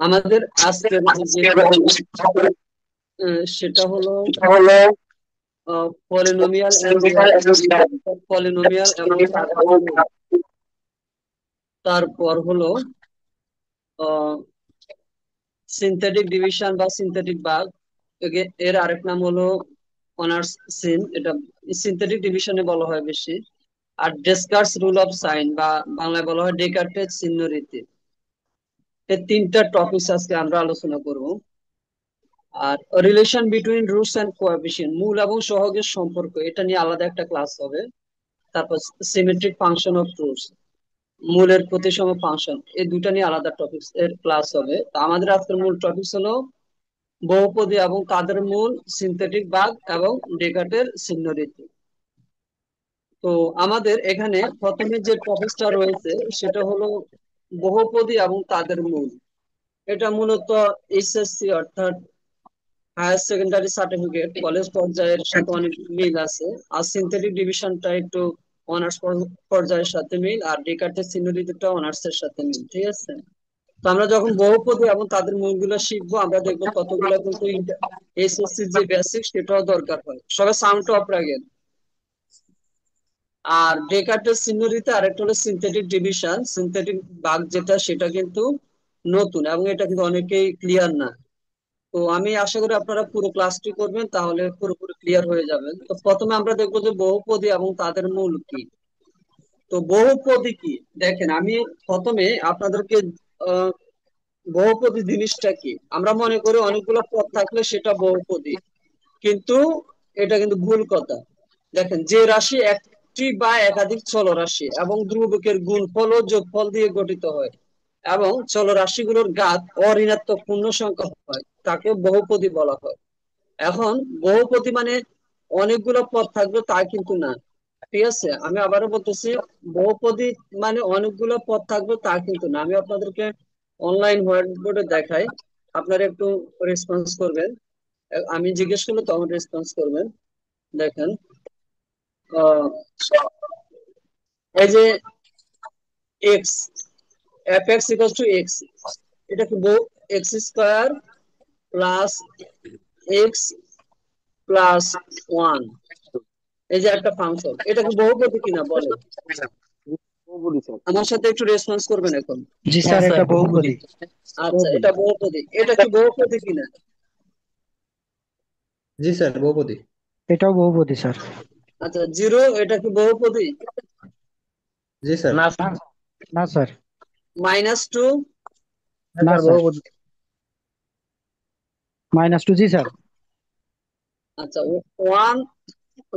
আমাদের আজকের যে সেটা হলো পলিনোমিয়াল এন্ড পলিনোমিয়াল এবং তাদের মূল। তারপর হলো সিনথেটিক ডিভিশন বা সিনথেটিক ভাগ, এর আরেক নাম হলো অনার্স সিন, এটা সিনথেটিক ডিভিশনে বলা হয় বেশি। আর ডেসকার্টস রুল অফ সাইন বা বাংলায় বলা হয় ডেকার্টের চিহ্ন রীতি। এই তিনটা টপিক আজকে আমরা আলোচনা করব। আর relation between roots and coefficient, মূল এবং সহগের সম্পর্ক, এটা নিয়ে আলাদা একটা ক্লাস হবে। তারপর সিমেট্রিক ফাংশন অফ রুটস, মূলের প্রতিসম ফাংশন, এই দুটা নিয়ে আলাদা টপিকস এর ক্লাস হবে। তো আমাদের আজকের মূল টপিক হলো বহুপদী এবং তাদের মূল, সিনথেটিক ভাগ এবং ডেকার্টের চিহ্ন রীতি। তো আমাদের এখানে প্রথমে যে টপিকটা রয়েছে সেটা হলো বহুপদী এবং তাদের মূল। এটা মূলত এইচএসসি অর্থাৎ হায়ার সেকেন্ডারি সার্টিফিকেট কলেজ পর্যায়ের সাথে অনেক মিল আছে। আর সিনথেটিক ডিভিশনটা একটু অনার্স পর্যায়ের সাথে মিল, আর ডেকার্টের চিহ্ন রীতিটা অনার্স এর সাথে মিল, ঠিক আছে। তো আমরা যখন বহুপদী এবং তাদের মূলগুলো শিখবো, আমরা দেখবো কতগুলো কিন্তু এইচএসসি যে বেসিক সেটাও দরকার হয়। সবাই সাউন্ড অফ রাখেন। আর ডেকার্টের চিহ্ন রীতি আরেকটা হলো সিনথেটিক ডিভিশন, সিনথেটিক ভাগ যেটা, সেটা কিন্তু নতুন এবং এটা কিন্তু অনেকেই ক্লিয়ার না। তো আমি আশা করি আপনারা পুরো ক্লাসটি করবেন, তাহলে পুরোপুরি ক্লিয়ার হয়ে যাবেন। তো প্রথমে আমরা দেখবো যে বহুপদী এবং তাদের মূল কি। তো বহুপদী কি, দেখেন আমি প্রথমে আপনাদেরকে আহ, বহুপদী জিনিসটা কি। আমরা মনে করি অনেকগুলো পদ থাকলে সেটা বহুপদী, কিন্তু এটা কিন্তু ভুল কথা। দেখেন, যে রাশি একটি বা একাধিক চলরাশি এবং ধ্রুবকের গুণফল ও যোগফল দিয়ে গঠিত হয় এবং চলরাশিগুলোর ঘাত অঋণাত্মক পূর্ণ সংখ্যা হয়, তাকে বহুপদী বলা হয়। এখন বহুপদী মানে অনেকগুলো পদ থাকবে তা কিন্তু না, ঠিক আছে। আমি আবারও বলতেছি, বহুপদী মানে অনেকগুলো পদ থাকবে তা কিন্তু না। আমি আপনাদেরকে অনলাইন হোয়াইট বোর্ডে দেখাই, আপনারা একটু রেসপন্স করবেন। আমি জিজ্ঞেস করলে তখন রেসপন্স করবেন। দেখেন, আহ, এই যে x, F x equal to X, এটা কি বহু, x square plus x plus one, এই যে একটা ফাংশন, এটা কি বহুপদী কিনা বলে? বহুপদী স্যার। আমার সাথে একটু রেসপন্স করবেন এখন। জি হ্যাঁ স্যার, স্যার, এটা বহুপদী। বহুপদী। আচ্ছা, বহুপদী। এটা বহুপদী, এটা কি বহুপদী কিনা? জি স্যার, বহুপদী। এটাও বহুপদী স্যার। আচ্ছা, জিরো, এটা কি বহুপদী? জি স্যার। না না, স্যার। না স্যার। মাইনাস টু, হ্যাঁ না স্যার, স্যার। বহুপদী। -2, জি স্যার। আচ্ছা ওয়ান,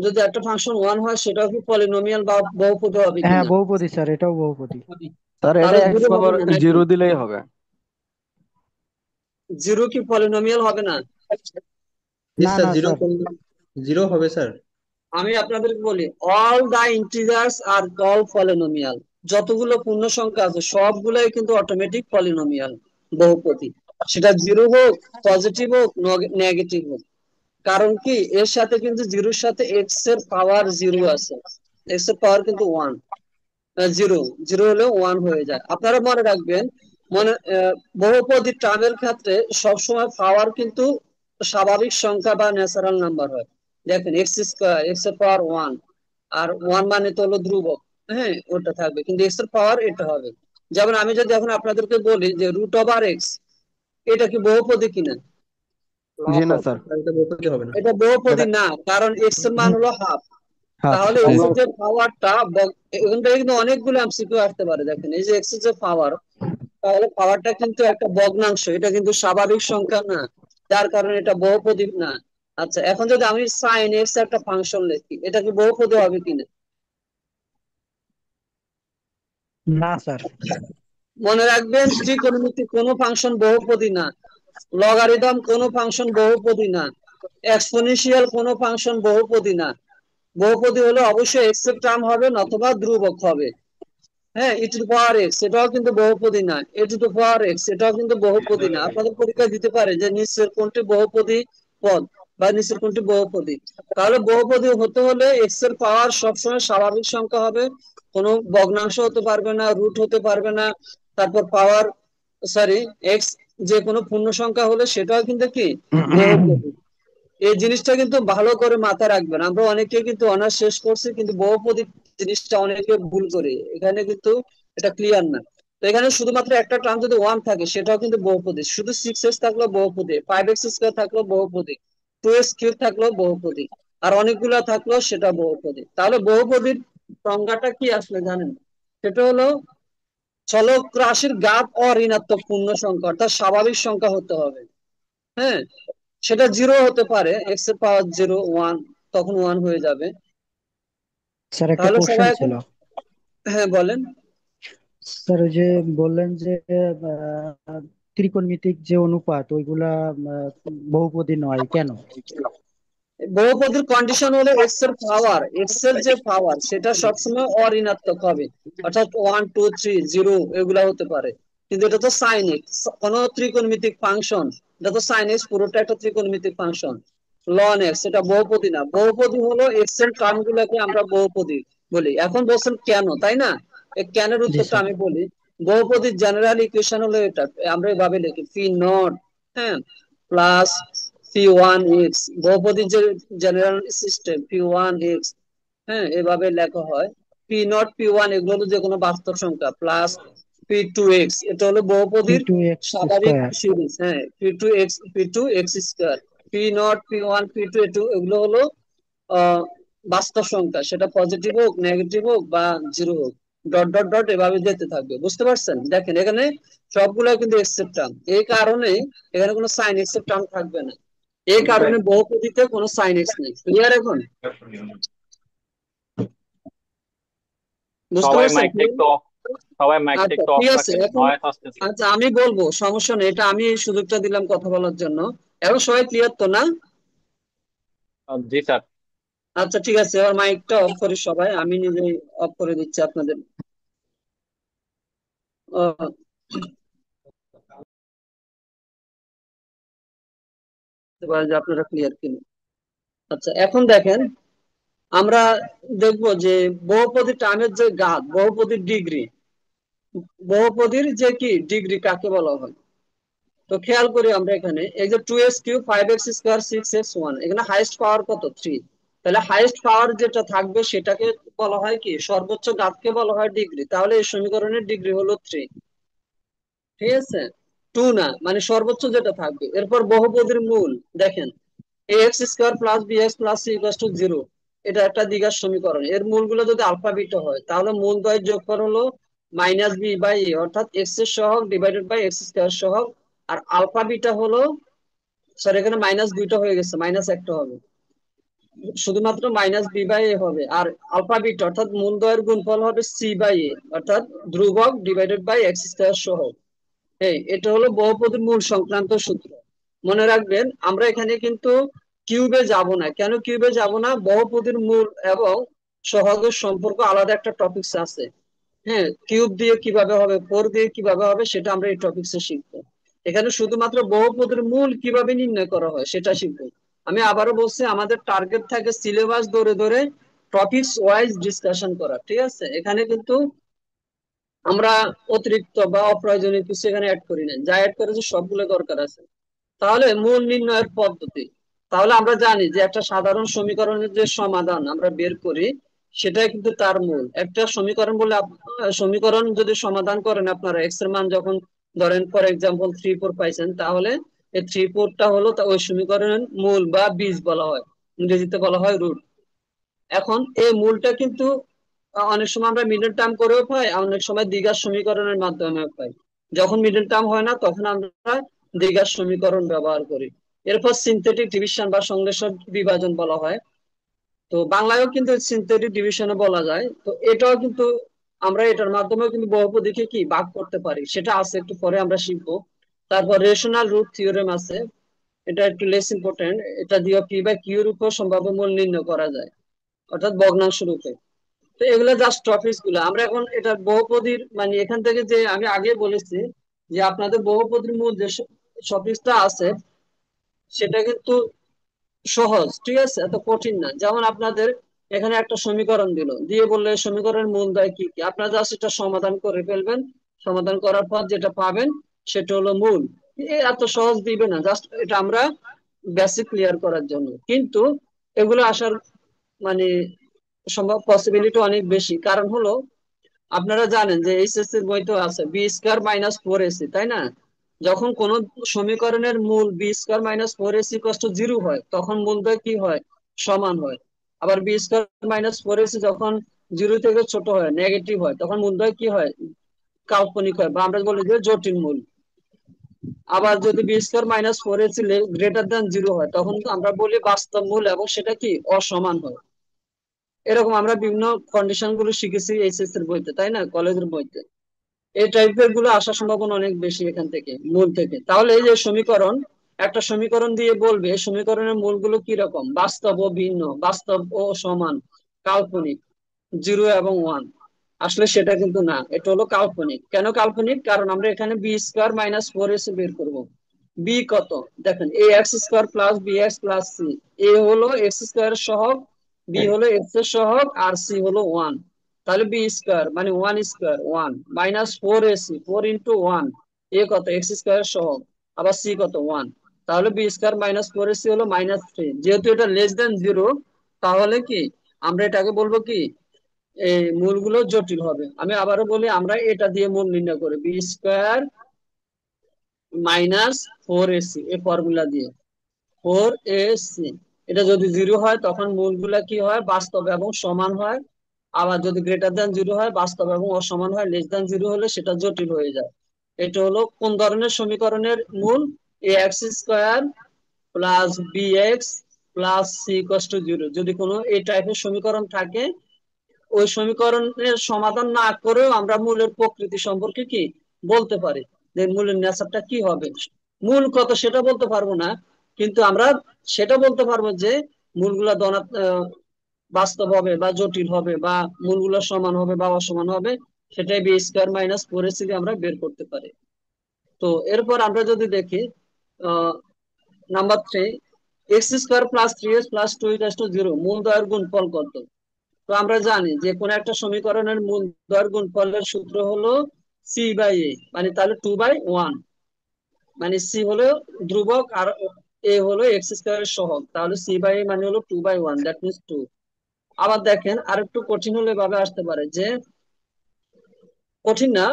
যদি একটা ফাংশন ওয়ান হয় সেটাও কি পলিনোমিয়াল বা বহুপদী হবে হ্যাঁ, কিনা? বহুপদী স্যার, এটাও বহুপদী। স্যার এটা তাহলে এক্স জিরো হবে পাওয়ার না নাকি? জিরো দিলেই হবে। জিরো কি পলিনোমিয়াল হবে না? জি না, স্যার, না জিরো স্যার। জিরো হবে স্যার। আমি আপনাদেরকে বলি, অল দা ইন্টিজার্স আর অল পলিনোমিয়াল, যতগুলো পূর্ণ সংখ্যা আছে সবগুলাই কিন্তু অটোমেটিক পলিনোমিয়াল, বহুপদী। সেটা জিরো হোক, পজিটিভ হোক, নেগেটিভ হোক। কারণ কি, এর সাথে কিন্তু জিরোর সাথে এক্স এর পাওয়ার জিরো আছে, এক্স এর পাওয়ার কিন্তু ওয়ান, জিরো, জিরো হলেও ওয়ান হয়ে যায়। আপনারা মনে রাখবেন, মনে বহুপদী টার্মের ক্ষেত্রে সবসময় পাওয়ার কিন্তু স্বাভাবিক সংখ্যা বা ন্যাচারাল নাম্বার হয়। দেখেন, এক্স স্কোয়ার, এক্স এর পাওয়ার ওয়ান, আর ওয়ান মানে তো হলো ধ্রুবক, হ্যাঁ ওটা থাকবে, কিন্তু এক্স এর পাওয়ার এটা হবে। যেমন আমি যদি এখন আপনাদেরকে বলি যে রুট ওভার এক্স, এটা কি বহুপদী কিনা? না জি না স্যার। স্যার, এটা বহুপদী হবে না। এটা বহুপদী এটা না, কারণ এক্স এর মান হলো হাফ। হাফ। তাহলে জি এক্স এর স্যার। যে পাওয়ারটা, এখান থেকে কিন্তু অনেকগুলো এমসিকিউ আসতে পারে। দেখেন, এই যে এক্স এর যে পাওয়ার, তাহলে পাওয়ারটা কিন্তু একটা ভগ্নাংশ, এটা কিন্তু স্বাভাবিক সংখ্যা না, যার কারণে এটা বহুপদী না। আচ্ছা, এখন যদি আমি সাইন এক্স একটা ফাংশন লিখি, এটা কি বহুপদী হবে কিনা? না স্যার। মনে রাখবেন, ত্রিকোণমিতি কোনো ফাংশন বহুপদী না, লগারিদম কোনো ফাংশন বহুপদী না, এক্সপোনেনশিয়াল কোনো ফাংশন বহুপদী না। বহুপদী হলে অবশ্যই এক্স এর টার্ম হবে অথবা ধ্রুবক হবে। হ্যাঁ, ই টু পাওয়ার এক্স, এটাও কিন্তু বহুপদী না। এ টু পাওয়ার এক্স, এটাও কিন্তু বহুপদী না। আপনাদের পরীক্ষা দিতে পারে যে নিচের কোনটি বহুপদী পদ। বা নিচের কোনটি বহুপদী? তাহলে বহুপদী হতে হলে এক্স এর পাওয়ার সবসময় স্বাভাবিক সংখ্যা হবে, কোনো ভগ্নাংশ হতে পারবে না, রুট হতে পারবে না। তারপর পাওয়ার, সরি, এক্স যে কোনো পূর্ণ সংখ্যা হলে সেটাও কিন্তু কি বহুপদী। এই জিনিসটা কিন্তু ভালো করে মাথায় রাখবেন। আমরা অনেকে কিন্তু অনার্স শেষ করছি কিন্তু বহুপদী জিনিসটা অনেকে ভুল করি, এখানে কিন্তু এটা ক্লিয়ার না। তো এখানে শুধুমাত্র একটা টার্ম যদি ওয়ান থাকে সেটাও কিন্তু বহুপদী, শুধু সিক্স এক্স থাকলেও বহুপদী, ফাইভ এক্স স্কোয়ার থাকলেও বহুপদী, টু এক্স কিউব থাকলেও বহুপদী, আর অনেকগুলা থাকলেও সেটা বহুপদী। তাহলে বহুপদীর সংজ্ঞাটা কি আসলে জানেন? সেটা হলো চলক রাশির ঘাত অঋণাত্মক পূর্ণ সংখ্যা, অর্থাৎ স্বাভাবিক সংখ্যা হতে হবে। হ্যাঁ, সেটা জিরো হতে পারে, এক্স এর পাওয়ার জিরো, ওয়ান, তখন ওয়ান হয়ে যাবে। স্যার একটা তাহলে সবাই কোশ্চেন এখন, ছিল। হ্যাঁ বলেন। স্যার ওই যে বললেন যে ত্রিকোণমিতিক যে অনুপাত ওইগুলা বহুপদী নয় কেন? বহুপদীর কন্ডিশন হলো এক্স এর যে পাওয়ার সেটা সবসময় অঋণাত্মক হবে, অর্থাৎ ওয়ান টু থ্রি জিরো এগুলা হতে পারে। কিন্তু এটা তো সাইন এক্স, কোন ত্রিকোণমিতিক ফাংশন, এটা তো সাইন এক্স পুরোটা একটা ত্রিকোণমিতিক ফাংশন। লন এক্স এটা বহুপদী না, বহুপদী হলো এক্স এর টার্ম গুলোকে আমরা বহুপদী বলি। এখন বলছেন কেন, তাই না? এই কেনের জি উত্তরটা স্যার। আমি বলি। বহুপদীর জেনারেল ইকুয়েশন হলো এটা, আমরা এভাবে লিখি পি নট, হ্যাঁ, প্লাস পি ওয়ান এক্স, বহুপদীর যে general system P one x, হ্যাঁ, এভাবে লেখা হয়। পি নট পি ওয়ান এগুলো হলো যে কোনো বাস্তব সংখ্যা, প্লাস পি টু এক্স এটা হলো পি বহুপদীর টু এক্স স্বাভাবিক স্কোয়ার। সিরিজ, হ্যাঁ, P two X square, P naught P one P two A two এগুলো হলো আহ বাস্তব সংখ্যা, সেটা পজিটিভ হোক নেগেটিভ হোক বা জিরো হোক, ডট ডট ডট এভাবে যেতে থাকবে। বুঝতে পারছেন? দেখেন এখানে সবগুলো কিন্তু এক্সেপ্ট টার্ম, এই কারণে এখানে কোনো সাইন এক্সেপ্ট টার্ম থাকবে না, এই কারণে বহুপদীতে কোনো সাইন এক্স নেই। ক্লিয়ার এখন? বুঝতে সবাই পারছেন? মাইকটা একটু অফ সবাই মাইকটা আচ্ছা একটু অফ ঠিক আছে রাখেন, এখন। নয়েজ আসতেছে। আচ্ছা আমি বলবো, সমস্যা নেই, এটা আমি এই সুযোগটা দিলাম কথা বলার জন্য। এখন সবাই ক্লিয়ার তো না? জি স্যার। আচ্ছা ঠিক আছে, এবার মাইকটা অফ করি সবাই, আমি নিজেই অফ করে দিচ্ছি আপনাদের। আহ, এবার যে আপনারা ক্লিয়ার কিনা। আচ্ছা এখন দেখেন, আমরা দেখবো যে বহুপদী টার্মের যে ঘাত, বহুপদীর ডিগ্রি, বহুপদীর যে কি ডিগ্রি কাকে বলা হয়। তো খেয়াল করি আমরা এখানে এই যে two X cube five X square six X one, এখানে হাইয়েস্ট পাওয়ার কত? থ্রি। তাহলে হাইয়েস্ট পাওয়ার যেটা থাকবে সেটাকে বলা হয় কি, সর্বোচ্চ ঘাতকে বলা হয় ডিগ্রি। তাহলে এই সমীকরণের ডিগ্রি হলো থ্রি। ঠিক আছে, টু না, মানে সর্বোচ্চ যেটা থাকবে। এরপর বহুপদীর মূল দেখেন, a x square plus b x plus c equal to zero, এটা একটা দ্বিঘাত সমীকরণ। এর মূলগুলো যদি আলফা বিটা হয় তাহলে মূল দ্বয়ের যোগফল হলো মাইনাস বি বাই এ, অর্থাৎ এক্স এর সহগ ডিভাইডেড বাই এক্স স্কোয়ার সহগ। আর আলফা বিটা হলো, সরি এখানে মাইনাস দুইটা হয়ে গেছে, মাইনাস একটা হবে, শুধুমাত্র মাইনাস বি বাই এ হবে। আর আলফা বিটা অর্থাৎ মূল দ্বয়ের গুণফল হবে সি বাই এ, অর্থাৎ ধ্রুবক ডিভাইডেড বাই এক্স স্কোয়ার সহগ। এই এটা হলো বহুপদীর মূল সংক্রান্ত সূত্র। মনে রাখবেন আমরা এখানে কিন্তু কিউবে যাব না। কেন কিউবে যাব না? বহুপদীর মূল এবং সহগের সম্পর্ক আলাদা একটা টপিকস আছে। হ্যাঁ, কিউব দিয়ে কিভাবে হবে, ফোর দিয়ে কিভাবে হবে, সেটা আমরা এই টপিকসে শিখবো। এখানে শুধুমাত্র বহুপদীর মূল কিভাবে নির্ণয় করা হয় সেটা শিখবো। আমি আবারও বলছি, আমাদের টার্গেট থাকে সিলেবাস ধরে ধরে টপিকস ওয়াইজ ডিসকাশন করা। ঠিক আছে, এখানে কিন্তু আমরা অতিরিক্ত বা অপ্রয়োজনীয় কিছু এখানে অ্যাড করি না, যা অ্যাড করেছি সবগুলো দরকার আছে। তাহলে মূল নির্ণয়ের পদ্ধতি, তাহলে আমরা জানি যে একটা সাধারণ সমীকরণের যে সমাধান আমরা বের করি সেটাই কিন্তু তার মূল। একটা সমীকরণ বলে সমীকরণ যদি সমাধান করেন আপনারা, এক্স এর মান যখন ধরেন ফর এক্সাম্পল থ্রি ফোর পাইছেন, তাহলে এই থ্রি ফোরটা হলো ওই সমীকরণের মূল বা বীজ বলা হয়, ইংরেজিতে বলা হয় রুট। এখন এই মূলটা কিন্তু অনেক সময় আমরা মিডল টার্ম করেও পাই, আর অনেক সময় দ্বিঘাত সমীকরণের মাধ্যমে পাই। যখন মিডল টার্ম হয় না তখন আমরা দ্বিঘাত সমীকরণ ব্যবহার করি। এরপর সিনথেটিক ডিভিশন বা সংশ্লেষ বিভাজন বলা হয়। তো বাংলায়ও কিন্তু সিনথেটিক ডিভিশনে বলা যায়। তো এটাও কিন্তু আমরা এটার মাধ্যমেও কিন্তু বহুপদীকে কি ভাগ করতে পারি, সেটা আছে, একটু পরে আমরা শিখবো। তারপর রেশনাল রুট থিওরেম আছে, এটা একটু লেস ইম্পর্টেন্ট, এটা দিয়ে পি বাই কিউ এর উপর সম্ভাব্য মূল নির্ণয় করা যায়, অর্থাৎ ভগ্নাংশ রূপে। তো এগুলো জাস্ট টপিকস গুলো। আমরা এখন এটা বহুপদীর মানে এখান থেকে যে আমি আগে বলেছি যে আপনাদের বহুপদীর মূল যে টপিকসটা আছে সেটা কিন্তু সহজ, ঠিক আছে, এত কঠিন না। যেমন আপনাদের এখানে একটা সমীকরণ দিল, দিয়ে বললে সমীকরণের মূলদয় কি কি, আপনারা জাস্ট এটা সমাধান করে ফেলবেন। সমাধান করার পর যেটা পাবেন সেটা হলো মূল। এত সহজ দিবে না, জাস্ট এটা আমরা বেসিক ক্লিয়ার করার জন্য। কিন্তু এগুলো আসার মানে সম্ভব পসিবিলিটি অনেক বেশি। কারণ হলো আপনারা জানেন যে এইচএসসি এর বইতেও আছে B square minus four AC, তাই না? যখন কোন সমীকরণের মূল B square minus four AC equal to zero হয় তখন মূলদ্বয় কি হয়, সমান হয়। আবার B square minus four AC যখন জিরো থেকে ছোট হয়, নেগেটিভ হয়, তখন মূলদ্বয় কি হয়, কাল্পনিক হয়, বা আমরা বলি যে জটিল মূল। আবার যদি B square minus four AC greater than zero হয় তখন আমরা বলি বাস্তব মূল, এবং সেটা কি অসমান হয়। এরকম আমরা বিভিন্ন কন্ডিশন গুলো শিখেছি এইচএসসি এর বইতে, তাই না, কলেজের বইতে। এই টাইপের গুলো আসার সম্ভাবনা অনেক বেশি এখান থেকে, মূল থেকে। তাহলে এই যে সমীকরণ, একটা সমীকরণ দিয়ে বলবে এই সমীকরণের মূলগুলো কি রকম, বাস্তব ও ভিন্ন, বাস্তব ও সমান, কাল্পনিক, জিরো এবং ওয়ান। আসলে সেটা কিন্তু না, এটা হলো কাল্পনিক। কেন কাল্পনিক? কারণ আমরা এখানে বি স্কোয়ার মাইনাস ফোর এসে বের করবো। বি কত, দেখেন a x square plus b x plus c. A হলো এক্স স্কোয়ারের সহগ, বি হলো এক্স এর সহগ, আর সি হলো ওয়ান। তাহলে বি স্কোয়ার মানে one square one, minus four ac, four into one, a কত এক্স স্কোয়ারের সহগ, আবার সি কত ওয়ান। তাহলে b square minus four ac হলো মাইনাস থ্রি। যেহেতু এটা লেস দেন জিরো, তাহলে কি আমরা এটাকে বলবো কি, এই মূলগুলো জটিল হবে। আমি আবারও বলি, আমরা এটা দিয়ে মূল নির্ণয় করি, B square minus four AC, এই ফর্মুলা দিয়ে ফোর এসি। এটা যদি জিরো হয় তখন মূলগুলা কি হয়, বাস্তব এবং সমান হয়। আবার যদি গ্রেটার দেন জিরো হয়, বাস্তব এবং অসমান হয়। লেস দেন জিরো হলে সেটা জটিল হয়ে যায়। এটা হলো কোন ধরনের সমীকরণের মূল, a x square plus b x plus c equal to zero. যদি কোনো এই টাইপের সমীকরণ থাকে, ওই সমীকরণের সমাধান না করেও আমরা মূলের প্রকৃতি সম্পর্কে কি বলতে পারি, যে মূলের নেচারটা কি হবে। মূল কত সেটা বলতে পারবো না, কিন্তু আমরা সেটা বলতে পারবো যে মূলগুলা বাস্তব হবে বা জটিল হবে, বা মূলগুলো সমান হবে বা অসমান হবে। সেটাই B square minus four AC দিয়ে আমরা বের করতে পারি। তো এরপর আমরা যদি দেখি number three, X square plus three X plus two equal to zero, মূল দ্বয়ের গুণফল কত? তো আমরা জানি যে কোন একটা সমীকরণের মূল দ্বয়ের গুণফলের সূত্র হলো সি বাই এ, মানে তাহলে টু বাই ওয়ান। মানে সি হলো ধ্রুবক আর এ হলো এক্স স্কোয়ারের সহগ, তাহলে সি বাই এ মানে হলো two by one, that means two. আবার দেখেন আর একটু কঠিন হলে ভাবে আসতে পারে যে, কঠিন না,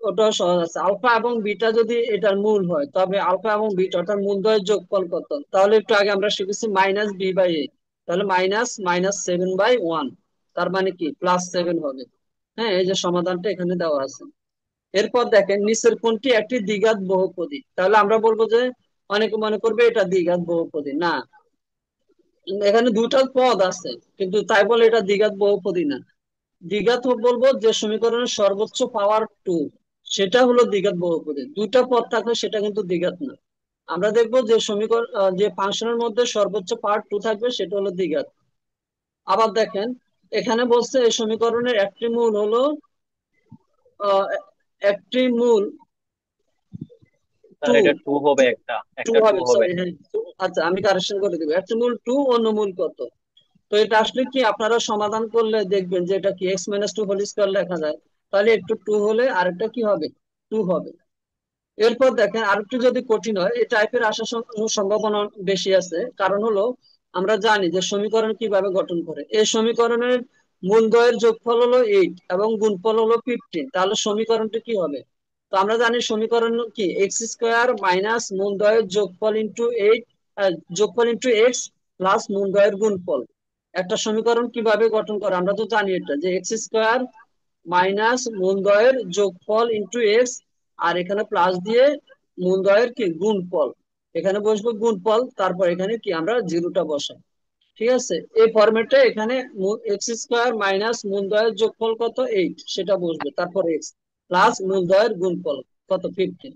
ওটা সহজ আছে। আলফা এবং বিটা যদি এটার মূল হয়, তবে আলফা এবং বিটা অর্থাৎ মূলদ্বয়ের যোগফল কত? তাহলে একটু আগে আমরা শিখেছি মাইনাস বি বাই এ, তাহলে minus minus seven by one, তার মানে কি প্লাস সেভেন হবে। হ্যাঁ, এই যে সমাধানটা এখানে দেওয়া আছে। এরপর দেখেন নিচের কোনটি একটি দ্বিঘাত বহুপদী? তাহলে আমরা বলবো যে, অনেকে মনে করবে এটা দ্বিঘাত বহুপদী না, এখানে দুটা পদ আছে, কিন্তু তাই বলে এটা দ্বিঘাত বহুপদী না। দ্বিঘাত বলবো যে সমীকরণের সর্বোচ্চ পাওয়ার টু, সেটা হলো দ্বিঘাত বহুপদী। দুইটা পদ থাকলে সেটা কিন্তু দ্বিঘাত না। আমরা দেখবো যে সমীকরণ যে ফাংশনের মধ্যে সর্বোচ্চ পাওয়ার টু থাকবে সেটা হলো দ্বিঘাত। আবার দেখেন এখানে বলছে এই সমীকরণের একটি মূল হলো আহ, একটি মূল স্যার টু, এটা টু হবে, একটা টু একটা টু হবে, হবে। সরি, হ্যাঁ আচ্ছা আমি কারেকশন করে দিব, একটি মূল টু, অন্য মূল কত? তো এটা আসলে কি আপনারা সমাধান করলে দেখবেন যে এটা কি X minus two whole square লেখা যায়। তাহলে একটু টু হলে আরেকটা কি হবে, টু হবে। এরপর দেখেন আরেকটু যদি কঠিন হয়, এই টাইপের আসার সম্ভাবনা বেশি আছে। কারণ হলো আমরা জানি যে সমীকরণ কিভাবে গঠন করে। এই সমীকরণের মূলদ্বয়ের যোগফল হলো এইট এবং গুণফল হলো ফিফটিন, তাহলে সমীকরণটি কি হবে? তো আমরা জানি সমীকরণ কি, এক্স স্কোয়ার মাইনাস মূলদ্বয়ের যোগফল ইন্টু এইট, যোগফল ইন্টু এক্স প্লাস মূলদ্বয়ের গুণফল। একটা সমীকরণ কিভাবে গঠন করে আমরা তো জানি, এটা যে এক্স স্কোয়ার মাইনাস মূলদ্বয়ের যোগফল ইন্টু এক্স, আর এখানে প্লাস দিয়ে মূলদ্বয়ের কি গুণফল, এখানে বসবো গুণফল, তারপর এখানে কি আমরা জিরোটা বসাই। ঠিক আছে, এই ফরম্যাটে এখানে এক্স স্কোয়ার মাইনাস মূলদ্বয়ের যোগফল কত এইট সেটা বসবে, তারপর এক্স প্লাস মূলদ্বয়ের গুণফল কত ফিফটিন।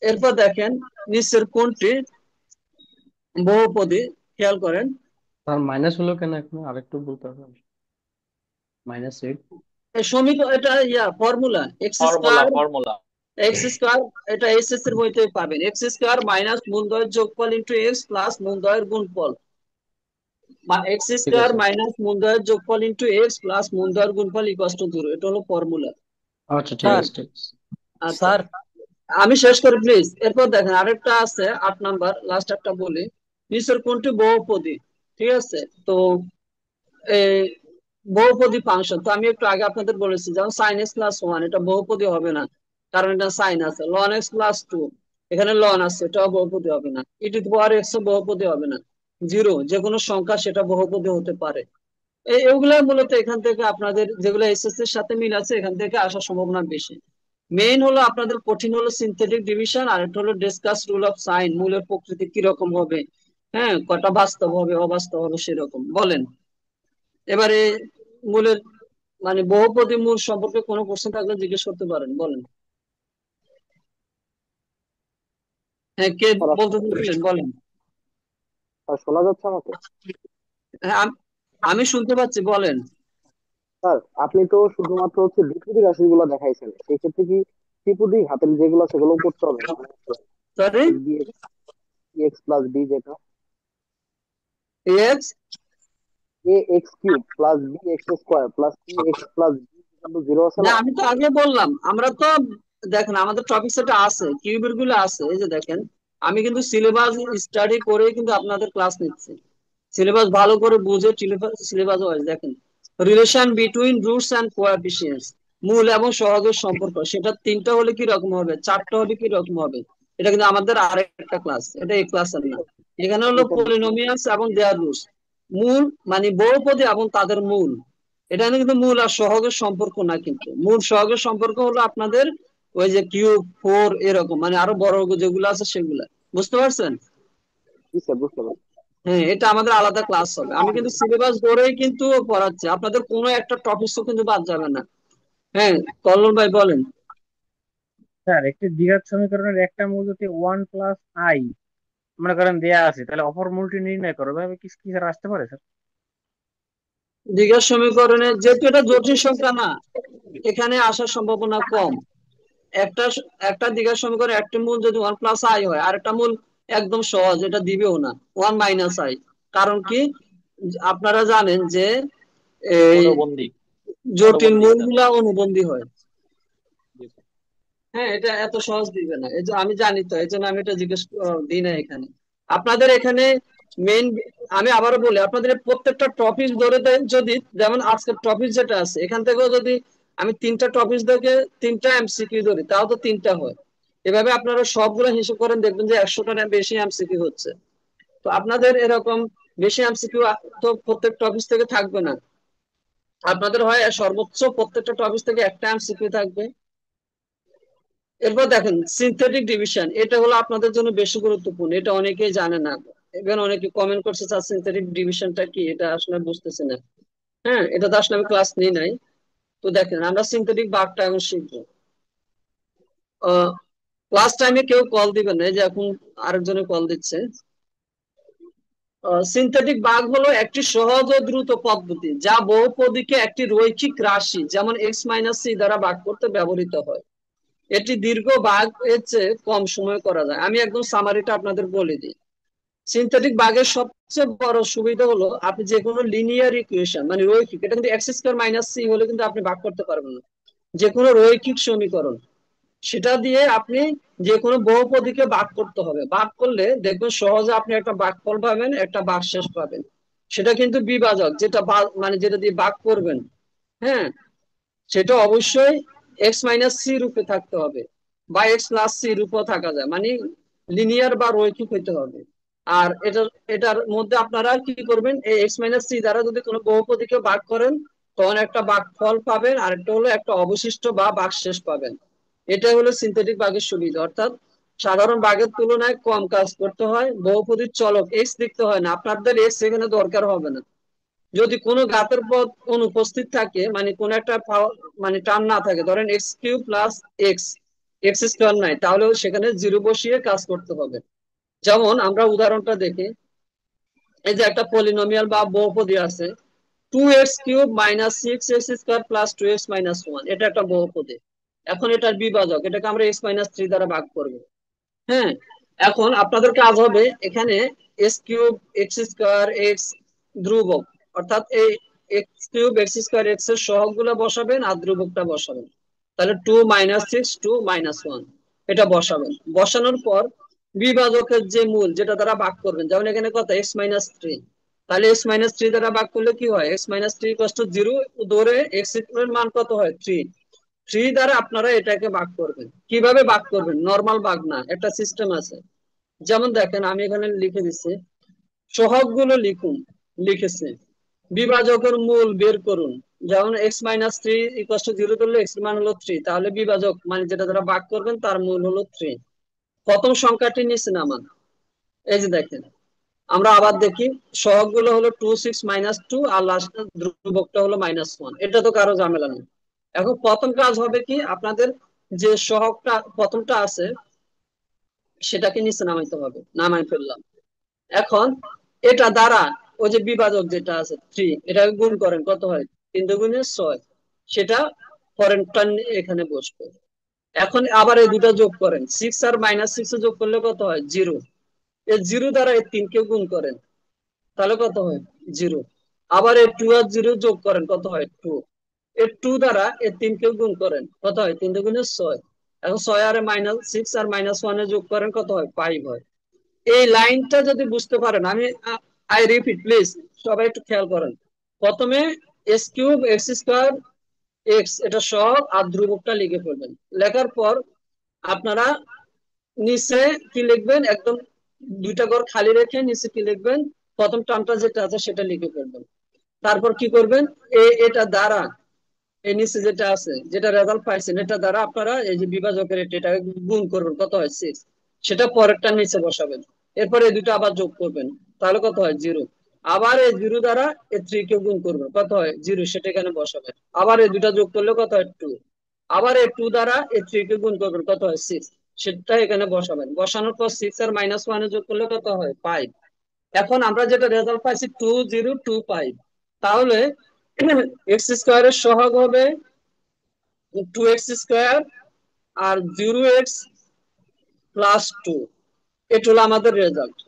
এরপর দেখেন নিচের কোনটি বহুপদী, খেয়াল করেন। আর মাইনাস হলো কেন এখন আরেকটু বলতে হবে। -8। এই সমীকরণ এটা formula x formula square, formula x square, এটা এসএস এর বইতে পাবেন, এক্স স্কোয়ার মাইনাস মূলদয়ের যোগফল ইন্টু এক্স প্লাস মূলদয়ের গুণফল, এক্স ঠিক স্কোয়ার আছে। মাইনাস মূলদয়ের যোগফল ইন্টু এক্স প্লাস মূলদয়ের গুণফল ইকুয়াল টু 0। এটা হলো ফর্মুলা। আচ্ছা, ঠিক স্যার আছে, ঠিক আছে। আচ্ছা, স্যার আমি শেষ করি প্লিজ। এরপর দেখেন আরেকটা আছে 8 নাম্বার, লাস্ট একটা বলি। নিচের কোনটি বহুপদী? ঠিক আছে, তো এই বহুপদী ফাংশন তো আমি একটু আগে আপনাদের বলেছি, যেমন সাইন এক্স প্লাস ওয়ান, এটা বহুপদী হবে না, কারণ এটা সাইন আছে। লন এক্স প্লাস টু, এখানে লন আছে, এটাও বহুপদী হবে না। ই টু দি পাওয়ার এক্স ও বহুপদী হবে না। জিরো, যে কোনো সংখ্যা সেটা বহুপদী হতে পারে। এগুলা মূলত এখান থেকে আপনাদের যেগুলো এসএস এর সাথে মিল আছে, এখান থেকে আসার সম্ভাবনা বেশি। মেইন হলো আপনাদের কঠিন হলো সিনথেটিক ডিভিশন, আর একটা হলো ডিসকাস রুল অফ সাইন, মূলের প্রকৃতি কিরকম হবে, হ্যাঁ, কটা বাস্তব হবে অবাস্তব হবে সেরকম বলেন। এবারে মূলের মানে বহুপদী মূল সম্পর্কে কোনো প্রশ্ন থাকলে জিজ্ঞেস করতে পারেন, বলেন। হ্যাঁ, কে বলতে চাচ্ছিলেন বলেন। স্যার শোনা যাচ্ছে আমাকে? হ্যাঁ, আমি শুনতে পাচ্ছি, বলেন। স্যার আপনি তো শুধুমাত্র দ্বিপদী রাশিগুলো দেখাইছেন, সেই ক্ষেত্রে কি ত্রিপদী ঘাতের যেগুলো সেগুলো করতে হবে? Sorry, b x plus b, যেটা x, a x cube plus b x square plus c x plus b zero আছে না না? আমি তো আগে বললাম, আমরা তো দেখেন আমাদের টপিক সেটা আছে, কিউবের গুলো আছে, এই যে দেখেন আমি কিন্তু সিলেবাস স্টাডি করে কিন্তু আপনাদের ক্লাস নিচ্ছি, সিলেবাস ভালো করে বুঝে সিলেবাস ওয়াইজ দেখেন। রিলেশন বিটুইন রুটস এন্ড কোএফিসিয়েন্টস, মূল এবং সহগের সম্পর্ক, সেটা 3টা হলে কি রকম হবে, 4টা হলে কি রকম হবে, এটা কিন্তু আমাদের আরেকটা ক্লাস, এটা এই ক্লাসের না। এখানে হলো এটা পলিনোমিয়ালস এবং দেয়ার রুটস, মূল মানে বহুপদী এবং তাদের মূল। এটা কিন্তু মূল আর সহগের সম্পর্ক না, কিন্তু মূল সহগের সম্পর্ক হলো আপনাদের ওই যে কিউব ফোর এরকম, মানে আরো বড় যেগুলো আছে সেগুলা, বুঝতে পারছেন? জি স্যার, বুঝতে পারছি। হ্যাঁ, এটা আমাদের আলাদা ক্লাস হবে, আমি কিন্তু সিলেবাস ধরেই কিন্তু পড়াচ্ছি, আপনাদের কোনো একটা টপিকও কিন্তু বাদ যাবে না। হ্যাঁ, কল্লোল ভাই বলেন। স্যার একটি দ্বিঘাত সমীকরণের একটা মূল যদি 1 + i মনে করেন দেয়া আছে, তাহলে অপর মূলটি নির্ণয় করো, ভাবে কি কি স্যার আসতে পারে স্যার? দ্বিঘাত সমীকরণে যেহেতু এটা জটিল সংখ্যা না, এখানে আসার সম্ভাবনা কম। একটা একটা দ্বিঘাত সমীকরণে একটা মূল যদি 1 + i হয়, আর একটা মূল একদম সহজ, এটা দিবেও না, 1 - i। কারণ কি, আপনারা জানেন যে এই অনুবন্ধী। জটিল অনুবন্ধী স্যার। মূলগুলা অনুবন্ধী হয়। জি স্যার। হ্যাঁ, এটা এত সহজ দিবে না, এই যে আমি জানি তো, এই জন্য আমি এটা জিজ্ঞেস দিই না এখানে। আপনাদের এখানে মেইন, আমি আবারও বলি, আপনাদের প্রত্যেকটা টপিক ধরে দেন, যদি যেমন আজকের টপিক যেটা আছে এখান থেকেও যদি আমি 3টা টপিক থেকে 3টা এমসিকিউ ধরি, তাও তো 3টা হয়। এভাবে আপনারা সবগুলো হিসাব করেন, দেখবেন যে 100টার বেশি এমসিকিউ হচ্ছে। তো আপনাদের এরকম বেশি এমসিকিউ তো প্রত্যেক টপিক থেকে থাকবে না, আপনাদের হয় সর্বোচ্চ প্রত্যেকটা টপিক থেকে একটা এমসিকিউ থাকবে। এরপর দেখেন সিনথেটিক ডিভিশন, এটা হলো আপনাদের জন্য বেশি গুরুত্বপূর্ণ, এটা অনেকেই জানে না। এখানে অনেকে কমেন্ট করছে স্যার সিনথেটিক ডিভিশনটা কি, এটা আসলে বুঝতেছি না। হ্যাঁ, এটা তো আসলে আমি ক্লাস নিই নাই। তো দেখেন আমরা সিনথেটিক ভাগটা এখন শিখবো। ক্লাস টাইমে কেউ কল দিবেন না, এই যে এখন আরেকজনে কল দিচ্ছে। সিনথেটিক ভাগ হলো একটি সহজ ও দ্রুত পদ্ধতি, যা বহুপদীকে একটি রৈখিক রাশি যেমন x - c দ্বারা ভাগ করতে ব্যবহৃত হয়। এটি দীর্ঘ ভাগ এর চেয়ে কম সময় করা যায়। আমি একদম সামারিটা আপনাদের বলে দিই। সিনথেটিক ভাগের সবচেয়ে বড় সুবিধা হলো আপনি যে কোনো লিনিয়ার ইকুয়েশন মানে রৈখিক, এটা কিন্তু x² - c হলে কিন্তু আপনি ভাগ করতে পারবেন না। যে কোনো রৈখিক সমীকরণ, সেটা দিয়ে আপনি যে কোনো বহুপদীকে ভাগ করতে হবে, ভাগ করলে দেখবেন সহজে আপনি একটা ভাগফল পাবেন, একটা ভাগশেষ পাবেন। সেটা কিন্তু বিভাজক, যেটা মানে যেটা দিয়ে ভাগ করবেন, হ্যাঁ, সেটা অবশ্যই x - c রূপে থাকতে হবে, বা x+c রূপে থাকা যায়, মানে লিনিয়ার বা রৈখিক হইতে হবে। আর এটার মধ্যে আপনারা কি করবেন, এই x - c দ্বারা যদি কোনো বহুপদীকে ভাগ করেন, তখন একটা ভাগফল পাবেন, আর একটা হলো একটা অবশিষ্ট বা ভাগশেষ পাবেন। এটাই হলো সিনথেটিক ভাগের সুবিধা, অর্থাৎ সাধারণ ভাগের তুলনায় কম কাজ করতে হয়, বহুপদীর চলক x লিখতে হয় না, আপনাদের x এখানে দরকার হবে না। যদি কোনো ঘাতের পদ অনুপস্থিত থাকে, মানে কোন একটা মানে টার্ম না থাকে, ধরেন x³ + x² নাই, তাহলে সেখানে 0 বসিয়ে কাজ করতে হবে। যেমন আমরা উদাহরণটা দেখি, এই যে একটা পলিনোমিয়াল বা বহুপদী আছে, 2x³ - 6x² + 2x - 1, এটা একটা বহুপদী। এখন এটার বিভাজক, এটাকে আমরা x-3 দ্বারা ভাগ করব। হ্যাঁ, এখন আপনাদের কাজ হবে এখানে x cube x square x ধ্রুবক, অর্থাৎ এই x cube x square x এর সহগ গুলো বসাবেন আর ধ্রুবকটা বসাবেন। তাহলে 2 - 6 2 - 1 এটা বসাবেন। বসানোর পর বিভাজকের যে মূল যেটা দ্বারা ভাগ করবেন, যেমন এখানে কত x-3, তাহলে x-3 দ্বারা ভাগ করলে কি হয়, x-3 = 0, ধরে x এর মান কত হয় 3, 3 দ্বারা আপনারা এটাকে ভাগ করবেন। কিভাবে ভাগ করবেন, নর্মাল ভাগ না, একটা সিস্টেম আছে। যেমন দেখেন আমি এখানে লিখে দিচ্ছি, সহগ গুলো লিখুন, লিখেছে বিভাজকের মূল বের করুন। যেমন x-3 = 0 ধরলে x এর মান হলো 3, তাহলে বিভাজক মানে যেটা দ্বারা ভাগ করবেন তার মূল হলো 3। প্রথম সংখ্যাটি নিচে নামান। এই যে দেখেন, আমরা আবার দেখি, সহগ গুলো হলো 2 6 - 2 আর লাস্ট ধ্রুবকটা হলো -1, এটা তো কারো ঝামেলা নেই। এখন প্রথম কাজ হবে কি, আপনাদের যে সহগটা প্রথমটা আছে সেটাকে নিচে নামাইতে হবে, নামাই ফেললাম। এখন এটা দ্বারা ওই যে বিভাজক যেটা আছে 3, এটাকে গুণ করেন, কত হয় 3 × 6, সেটা পরেরটা এখানে বসবে। এখন আবার এই দুটা যোগ করেন, 6 আর -6 যোগ করলে কত হয় 0, এই 0 দ্বারা এই 3 কে গুণ করেন, তাহলে কত হয় 0। আবার এই 2 আর 0 যোগ করেন, কত হয় 2, এই 2 দ্বারা এই 3 কে গুণ করেন, কত হয় 3 × 6। এখন 6 আর -6 আর -1 এ যোগ করেন, কত হয় 5 হয়। এই লাইনটা যদি বুঝতে পারেন, আমি আই রিপিট প্লিজ, সবাই একটু খেয়াল করেন। প্রথমে x³ x² x এটা সহগ আর ধ্রুবকটা লিখে ফেলবেন। লেখার পর আপনারা নিচে কি লিখবেন, একদম দুইটা ঘর খালি রেখে নিচে কি লিখবেন, প্রথম টার্মটা যেটা আছে সেটা লিখে ফেলবেন। তারপর কি করবেন, এটা দ্বারা এই নিচে যেটা আছে, যেটা রেজাল্ট পাইছেন, এটা দ্বারা আপনারা এই যে বিভাজকের এটা গুণ করবেন, কত হয় 6, সেটা পরেরটা নিচে বসাবেন। এরপরে এই দুটো আবার যোগ করবেন, তাহলে কত হয় 0। আবার এই 0 দ্বারা এই 3 কে গুণ করবেন, কত হয় 0, সেটা এখানে বসাবেন। আবার এই দুটা যোগ করলে কত হয় 2, আবার এই 2 দ্বারা এই 3 কে গুণ করবেন, কত হয় 6, সেটা এখানে বসাবেন। বসানোর পর 6 আর -1 এ যোগ করলে কত হয় 5। এখন আমরা যেটা রেজাল্ট পাইছি 2025, তাহলে x² এর সহগ হবে 2x², আর 0x+2, এটা হলো আমাদের রেজাল্ট।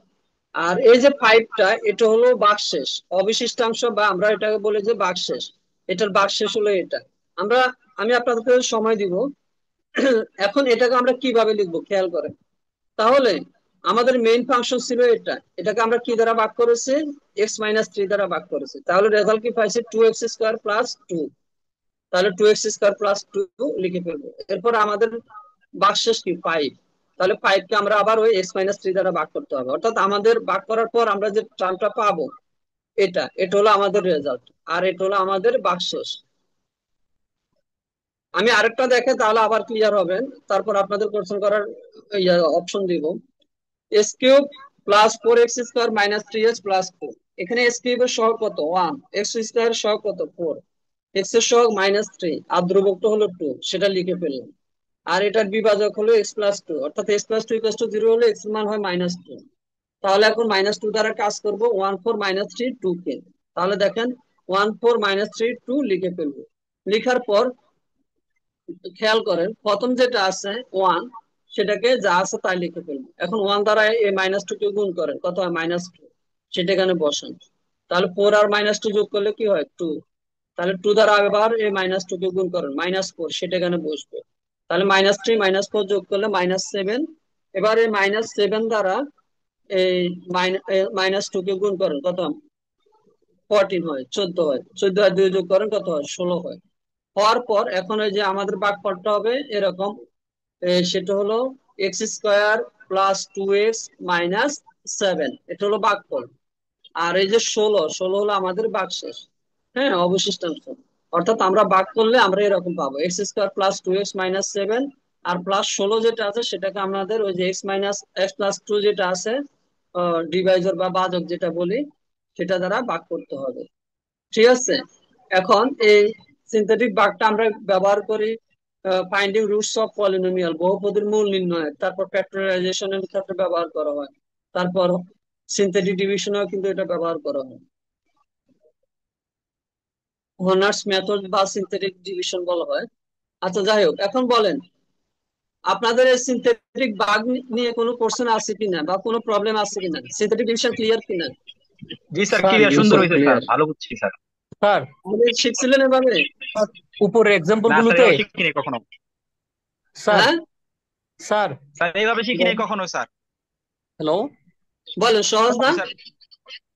আর এই যে 5টা, এটা হলো ভাগশেষ, অবশিষ্টাংশ, বা আমরা এটাকে বলি যে ভাগশেষ। এটার ভাগশেষ হলো এটা। আমরা আমি আপনাদেরকে সময় দিব। এখন এটাকে আমরা কিভাবে লিখবো খেয়াল করেন। তাহলে আমাদের মেইন ফাংশন ছিল এটা, এটাকে আমরা কি দ্বারা ভাগ করেছি, x-3 দ্বারা ভাগ করেছি। তাহলে রেজাল্ট কি পাইছি 2x² + 2, তাহলে 2x² + 2 লিখে ফেলবো। এরপর আমাদের ভাগশেষ কি 5, তাহলে 5 কে আমরা আবার ওই x-3 দ্বারা ভাগ করতে হবে, অর্থাৎ আমাদের ভাগ করার পর আমরা যে টার্মটা পাবো এটা হলো আমাদের রেজাল্ট, আর এটা হলো আমাদের ভাগশেষ। আমি আরেকটা দেখে তাহলে আবার ক্লিয়ার হবেন, তারপর আপনাদের কোশ্চেন করার অপশন দিব। x³ + 4x² - 3x+4, এখানে x³ এর সহগ কত 1, x² এর সহগ কত 4, x এর সহগ -3 আর ধ্রুবকটা হলো 2, সেটা লিখে ফেললাম। আর এটার বিভাজক হলো x+2, অর্থাৎ x+2 = 0 হলে x এর মান হয় -2। তাহলে এখন -2 দ্বারা কাজ করব, 1 4 -3 2 কে। তাহলে দেখেন 1 4 -3 2 লিখে ফেলবো। লিখার পর খেয়াল করেন, প্রথম যেটা আছে 1, সেটাকে যা আছে তাই লিখে ফেলবো। এখন 1 দ্বারা এই -2 কে গুণ করেন, কত হয় -2, সেটা এখানে বসান। তাহলে 4 আর -2 যোগ করলে কি হয় 2, তাহলে 2 দ্বারা আবার এই -2 কে গুণ করেন, -4, সেটা এখানে বসবে। তাহলে -3 -4 যোগ করলে -7, এবার এই -7 দ্বারা এই -2 কে গুণ করেন, কত 14 হয়, 14 হয়, 14 আর 2 যোগ করেন, কত হয় 16 হয়। হওয়ার পর এখন ওই যে আমাদের ভাগফলটা হবে এরকম, সেটা হলো x² + 2x - 7, এটা হলো ভাগফল। আর এই যে 16 হলো আমাদের ভাগশেষ, হ্যাঁ, অবশিষ্টাংশ। অর্থাৎ আমরা ভাগ করলে আমরা এরকম পাবো, x² + 2x - 7 আর +16 যেটা আছে সেটাকে আমাদের ওই যে x-x+2 যেটা আছে ডিভাইজর বা ভাজক যেটা বলি, সেটা দ্বারা ভাগ করতে হবে। ঠিক আছে। এখন এই সিনথেটিক ভাগটা আমরা ব্যবহার করি ফাইন্ডিং রুটস অফ পলিনোমিয়াল, বহুপদীর মূল নির্ণয়, তারপর ফ্যাক্টরাইজেশনের ক্ষেত্রে ব্যবহার করা হয়, তারপর সিনথেটিক ডিভিশনেও কিন্তু এটা ব্যবহার করা হয়। হর্নার্স মেথড বা সিনথেটিক ডিভিশন বলা হয়। আচ্ছা যাই হোক, এখন বলেন আপনাদের এই সিনথেটিক বাগ নিয়ে কোনো কোশ্চেন আছে কিনা বা কোনো প্রবলেম আছে কিনা, সিনথেটিক ডিভিশন ক্লিয়ার কিনা? জি স্যার, স্যার ক্লিয়ার, জি সুন্দর স্যার হয়েছে স্যার, ক্লিয়ার। ভালো বুঝছি স্যার। স্যার আমাদের শিখছিলেন এভাবে? উপরের এক্সাম্পল না স্যার, গুলোতে এভাবে শিখিনি কখনো। স্যার হ্যাঁ স্যার স্যার এইভাবে শিখিনি কখনো স্যার। হ্যালো বলেন, সহজ না? জি স্যার,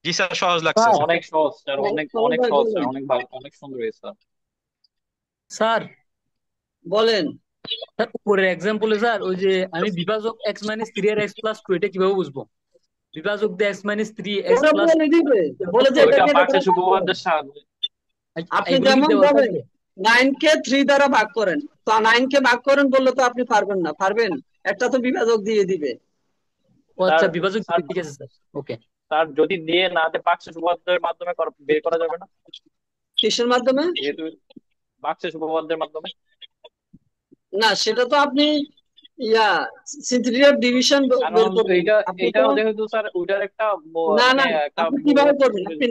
জি স্যার, সহজ লাগছে। স্যার অনেক সহজ স্যার, অনেক সহজ অনেক ভাই সহজ বলেন, স্যার, অনেক ভালো, অনেক সুন্দর হয়েছে স্যার। স্যার বলেন। স্যার উপরের এক্সাম্পলে স্যার ওই যে আমি বিভাজক এক্স মাইনাস থ্রি আর এক্স প্লাস টু এটা কিভাবে বুঝবো? বিভাজক দিয়ে এক্স মাইনাস থ্রি এক্স ওরা প্লাস বলে দিবে, বলে যে ওইটা এটাকে এটা দ্বারা বাক্সের ভাগ করেন। উপপাদ্যের সাহায্যে। আপনি এগুলো কি যেমন দেওয়া বলেন থাকবে? 9 কে 3 দ্বারা ভাগ করেন, তো 9 কে ভাগ করেন বললে তো আপনি পারবেন না, পারবেন? একটা তো বিভাজক দিয়ে দিবে। ও স্যার আচ্ছা বিভাজক স্যার ঠিক আছে স্যার, ওকে। স্যার যদি দিয়ে না দেয় বাক্সের উপপাদ্যের মাধ্যমে বের করা যাবে না? কিসের মাধ্যমে? যেহেতু বাক্সের উপপাদ্যের মাধ্যমে। না, সেটা তো আপনি ইয়া সিনথেটিক ডিভিশন বের কারণ করবেন এইটা আপনি তো। এইটাও যেহেতু স্যার ওইটার একটা না মানে না, একটা আপনি কিভাবে করবেন? আপনি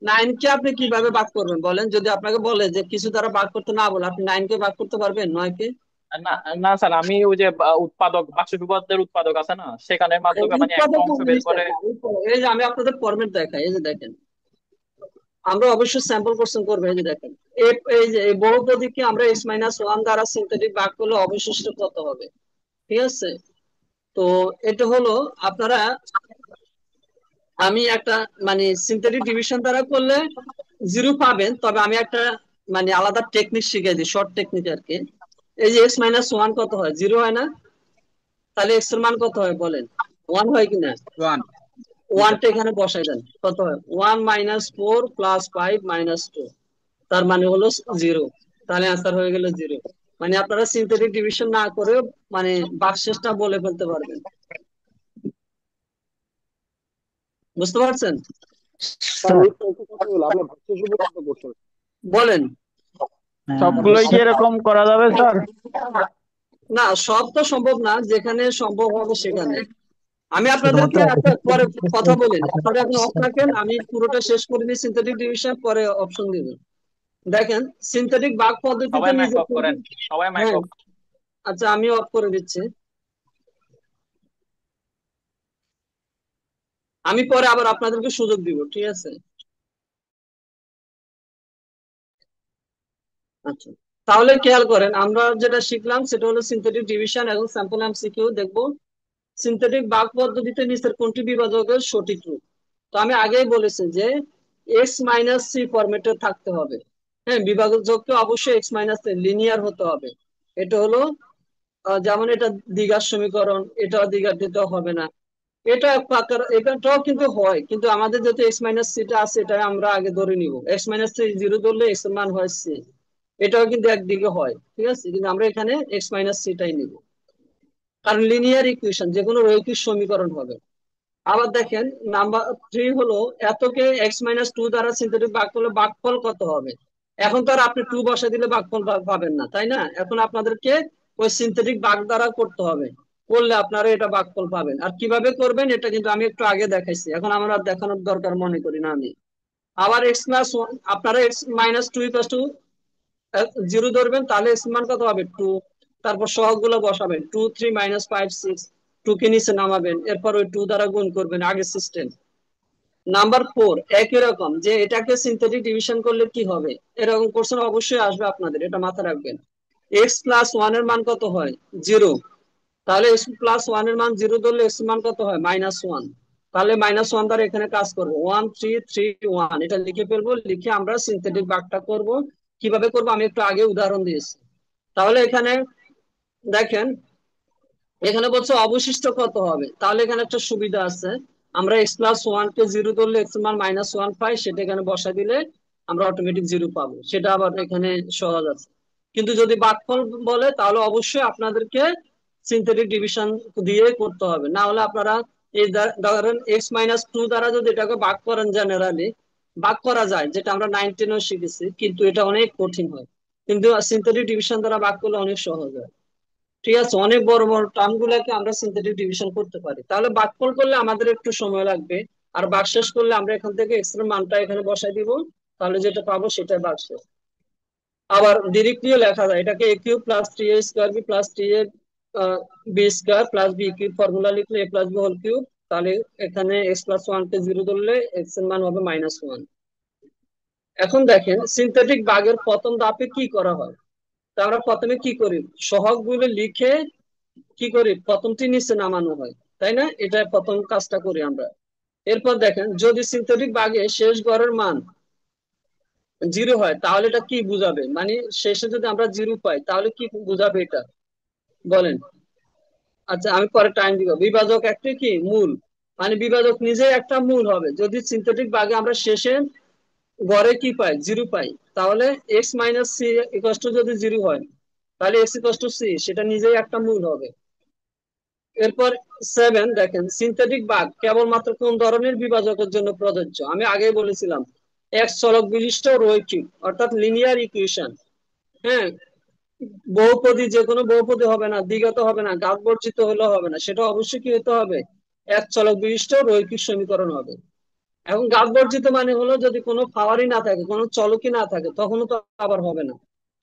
9 কে আপনি কিভাবে ভাগ করবেন বলেন? যদি আপনাকে বলে যে কিছু দ্বারা ভাগ করতে না বলে, আপনি 9 কে ভাগ করতে পারবেন 9 কে? না না স্যার, আমি ওই যে উৎপাদক বাক্সের উপপাদ্যের উৎপাদক আছে না, সেখানের এই মাধ্যমে মানে একটা উৎপাদক কোন অংশ বের জিনিসটা? করে। এই যে আমি আপনাদের ফরম্যাট দেখাই, এই যে দেখেন, আমরা অবশ্যই স্যাম্পল কোশ্চেন করবো। এই যে দেখেন, এই যে এই বহুপদীকে আমরা x-1 দ্বারা সিনথেটিক ভাগ করলে অবশিষ্ট কত হবে? ঠিক আছে, তো এটা হলো আপনারা, আমি একটা মানে সিনথেটিক ডিভিশন দ্বারা করলে 0 পাবেন, তবে আমি একটা মানে আলাদা টেকনিক শিখিয়ে দিই, শর্ট টেকনিক আর কি। এই যে x-1 কত হয়? 0 হয় না? তাহলে x এর মান কত হয় বলেন? 1 হয় কিনা? 1। জি স্যার। ওয়ানটা এখানে বসাই দেন, কত হয়? 1 - 4 + 5 - 2, তার মানে হলো 0। তাহলে আনসার হয়ে গেল 0। মানে আপনারা সিনথেটিক ডিভিশন না করে মানে ভাগশেষটা বলে ফেলতে পারবেন। বুঝতে পারছেন? স্যার ওই তো একটু কথা হলো, আপনি ভাগশেষ উপপাদ্য করছেন। বলেন। সবগুলোই কি এরকম করা যাবে স্যার? না, সব তো সম্ভব না, যেখানে সম্ভব হবে সেখানে। আমি শুধুমাত্র আপনাদেরকে একটা পরে কথা বলেন, আপনারা এখন অফ রাখেন, আমি পুরোটা শেষ করে দিই সিনথেটিক ডিভিশন, পরে অপশন দিব। দেখেন, সিনথেটিক ভাগ পদ্ধতিতে সবাই মাইক নিজে অফ করেন, সবাই মাইক হ্যাঁ, অফ। আচ্ছা আমি অফ করে দিচ্ছি। আমি পরে আবার আপনাদেরকে সুযোগ দিব, ঠিক আছে? আচ্ছা, তাহলে খেয়াল করেন, আমরা যেটা শিখলাম সেটা হলো সিনথেটিক ডিভিশন এবং স্যাম্পল এমসিকিউ দেখবো। সিনথেটিক ভাগ পদ্ধতিতে নিচের কোনটি বিভাজকের সঠিক রূপ? তো আমি আগেই বলেছি যে x-c ফরম্যাটে থাকতে হবে। হ্যাঁ, বিভাজককে অবশ্যই x-c লিনিয়ার হতে হবে। এটা হলো যেমন এটা দ্বিঘাত সমীকরণ, এটা দ্বিঘাত হবে না। এটা এটাও কিন্তু হয়, কিন্তু আমাদের যেহেতু x-c টা আছে, এটা আমরা আগে ধরে নিব। x-c 0 ধরলে x এর মান হয় c। এটাও কিন্তু একদিকে হয়, ঠিক আছে, কিন্তু আমরা এখানে x-c টাই নিব, কারণ লিনিয়ার ইকুয়েশন যে কোনো রৈখিক সমীকরণ হবে। আবার দেখেন, নাম্বার 3 হলো এতকে x-2 দ্বারা সিনথেটিক ভাগ করলে ভাগফল কত হবে? এখন তো আর আপনি 2 বসা দিলে ভাগফল পাবেন না, তাই না? এখন আপনাদেরকে ওই সিনথেটিক ভাগ দ্বারা করতে হবে, করলে আপনারা এটা ভাগফল পাবেন। আর কিভাবে করবেন এটা কিন্তু আমি একটু আগে দেখাইছি, এখন আমরা আর দেখানোর দরকার মনে করি না আমি। আবার x+1, আপনারা x-2 = 0 ধরবেন, তাহলে x মান কত হবে? 2। তারপর সহগগুলো বসাবেন, 2 3 -5 6, 2 কে নিচে নামাবেন, এরপর ওই 2 দ্বারা গুণ করবেন, আগের সিস্টেম। নাম্বার 4 একই রকম, যে এটাকে সিনথেটিক ডিভিশন করলে কি হবে, এরকম কোশ্চেন অবশ্যই আসবে আপনাদের, এটা মাথায় রাখবেন। x+1 এর মান কত হয়? 0। তাহলে x+1 এর মান 0 ধরলে x এর মান কত হয়? -1। তাহলে -1 দ্বারা এখানে কাজ করবো, 1 3 3 1, এটা লিখে ফেলবো, লিখে আমরা সিনথেটিক ভাগটা করব। কিভাবে করবো আমি একটু আগে উদাহরণ দিয়েছি। তাহলে এখানে দেখেন, এখানে বলছে অবশিষ্ট কত হবে, তাহলে এখানে একটা সুবিধা আছে, আমরা x+1 কে 0 ধরলে x এর মান -1 পাই, সেটা এখানে বসা দিলে আমরা অটোমেটিক 0 পাবো, সেটা আবার এখানে সহজ আছে। কিন্তু যদি ভাগফল বলে তাহলে অবশ্যই আপনাদেরকে সিনথেটিক ডিভিশন দিয়ে করতে হবে, না হলে আপনারা এই ধরেন x-2 দ্বারা যদি এটাকে ভাগ করেন, জেনারেলি ভাগ করা যায়, যেটা আমরা 9 10 শিখেছি, কিন্তু এটা অনেক কঠিন হয়। কিন্তু সিনথেটিক ডিভিশন দ্বারা ভাগ করলে অনেক সহজ হয়, ঠিক আছে? অনেক বড় বড় টার্ম গুলাকে আমরা সিনথেটিক ডিভিশন করতে পারি। তাহলে ভাগফল করলে আমাদের একটু সময় লাগবে, আর ভাগশেষ করলে আমরা এখান থেকে এক্স এর মানটা এখানে বসাই দিব, তাহলে যেটা পাবো সেটাই ভাগশেষ। আবার ডিরেক্টলিও লেখা যায়, এটাকে a cube plus 3a² b plus 3a b square plus b cube formula লিখলে a plus b whole cube. তাহলে এখানে এক্স প্লাস 1 কে 0 ধরলে এক্স এর মান হবে -1। এখন দেখেন সিনথেটিক বাগের প্রথম ধাপে কি করা হয়। তা আমরা প্রথমে কি করি, সহগগুলো লিখে কি করি, প্রথমটি নিচে নামানো হয়, তাই না? এটা প্রথম কাজটা করি আমরা। এরপর দেখেন যদি সিনথেটিক বাগে শেষ গড়ের মান 0 হয় তাহলে এটা কি বুঝাবে, মানে শেষে যদি আমরা 0 পাই তাহলে কি বুঝাবে এটা বলেন। আচ্ছা আমি পরে টাইম দিব। বিভাজক একটি কি মূল, মানে বিভাজক নিজেই একটা মূল হবে। যদি সিনথেটিক বাগে আমরা শেষে গড়ে কি পাই, 0 পাই, তাহলে X minus C equal to যদি 0 হয় তাহলে এক্স ইকুয়াল টু সি, সেটা নিজেই একটা মূল হবে। এরপর 7 দেখেন সিনথেটিক বাগ কেবলমাত্র কোন ধরনের বিভাজকের জন্য প্রযোজ্য। আমি আগেই বলেছিলাম এক্স চলক বিশিষ্ট রৈখিক অর্থাৎ লিনিয়ার ইকুয়েশন। হ্যাঁ, বহুপদী, যে কোনো বহুপদী হবে না, দ্বিঘাত হবে না, ঘাত বর্জিত হলেও হবে না, সেটা অবশ্যই কি হতে হবে, এক চলক বিশিষ্ট রৈখিক সমীকরণ হবে। এখন ঘাত বর্জিত মানে হলো যদি কোনো পাওয়ারই না থাকে, কোনো চলকই না থাকে, তখনও তো আবার হবে না,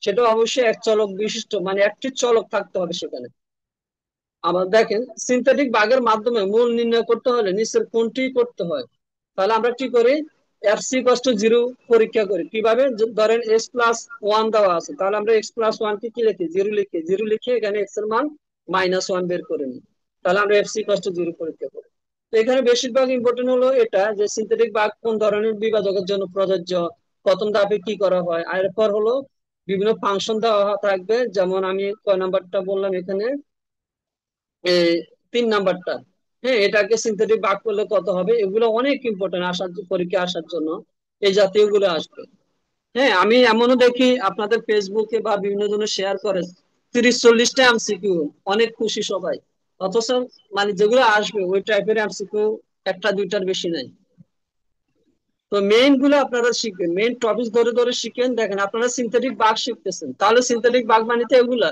সেটা অবশ্যই এক চলক বিশিষ্ট, মানে একটি চলক থাকতে হবে সেখানে। আবার দেখেন সিনথেটিক বাগের মাধ্যমে মূল নির্ণয় করতে হলে নিচের কোনটি করতে হয়। তাহলে আমরা কি করি, এফ সি ইকুয়াল টু 0 পরীক্ষা করি। কিভাবে, ধরেন এক্স প্লাস 1 দেওয়া আছে, তাহলে আমরা এক্স প্লাস 1 কে কি লিখি, 0 লিখি, 0 লিখে এখানে এক্স এর মান -1 বের করে নিই। তাহলে আমরা এফ সি ইকুয়াল টু 0 পরীক্ষা করি। তো এখানে বেশিরভাগ ইম্পর্টেন্ট হলো এটা যে সিনথেটিক বাগ কোন ধরনের বিভাজকের জন্য প্রযোজ্য, প্রথম ধাপে কি করা হয়। আর এরপর হলো বিভিন্ন ফাংশন দেওয়া থাকবে, যেমন আমি কয় নাম্বারটা বললাম এখানে, 3 নাম্বারটা। হ্যাঁ, এটাকে সিনথেটিক ভাগ করলে কত হবে, এগুলো অনেক ইম্পর্টেন্ট আসার পরীক্ষা আসার জন্য, এই জাতীয় গুলো আসবে। হ্যাঁ, আমি এমনও দেখি আপনাদের ফেসবুকে বা বিভিন্ন জনে শেয়ার করে 30-40টা এমসিকিউ, অনেক খুশি সবাই, অথচ মানে যেগুলো আসবে ওই টাইপের এমসিকিউ একটা দুইটার বেশি নাই। তো মেইন গুলো আপনারা শিখবেন, মেইন টপিক ধরে ধরে শিখেন। দেখেন আপনারা সিনথেটিক বাগ শিখতেছেন, তাহলে সিনথেটিক বাগ মানে তো এগুলা।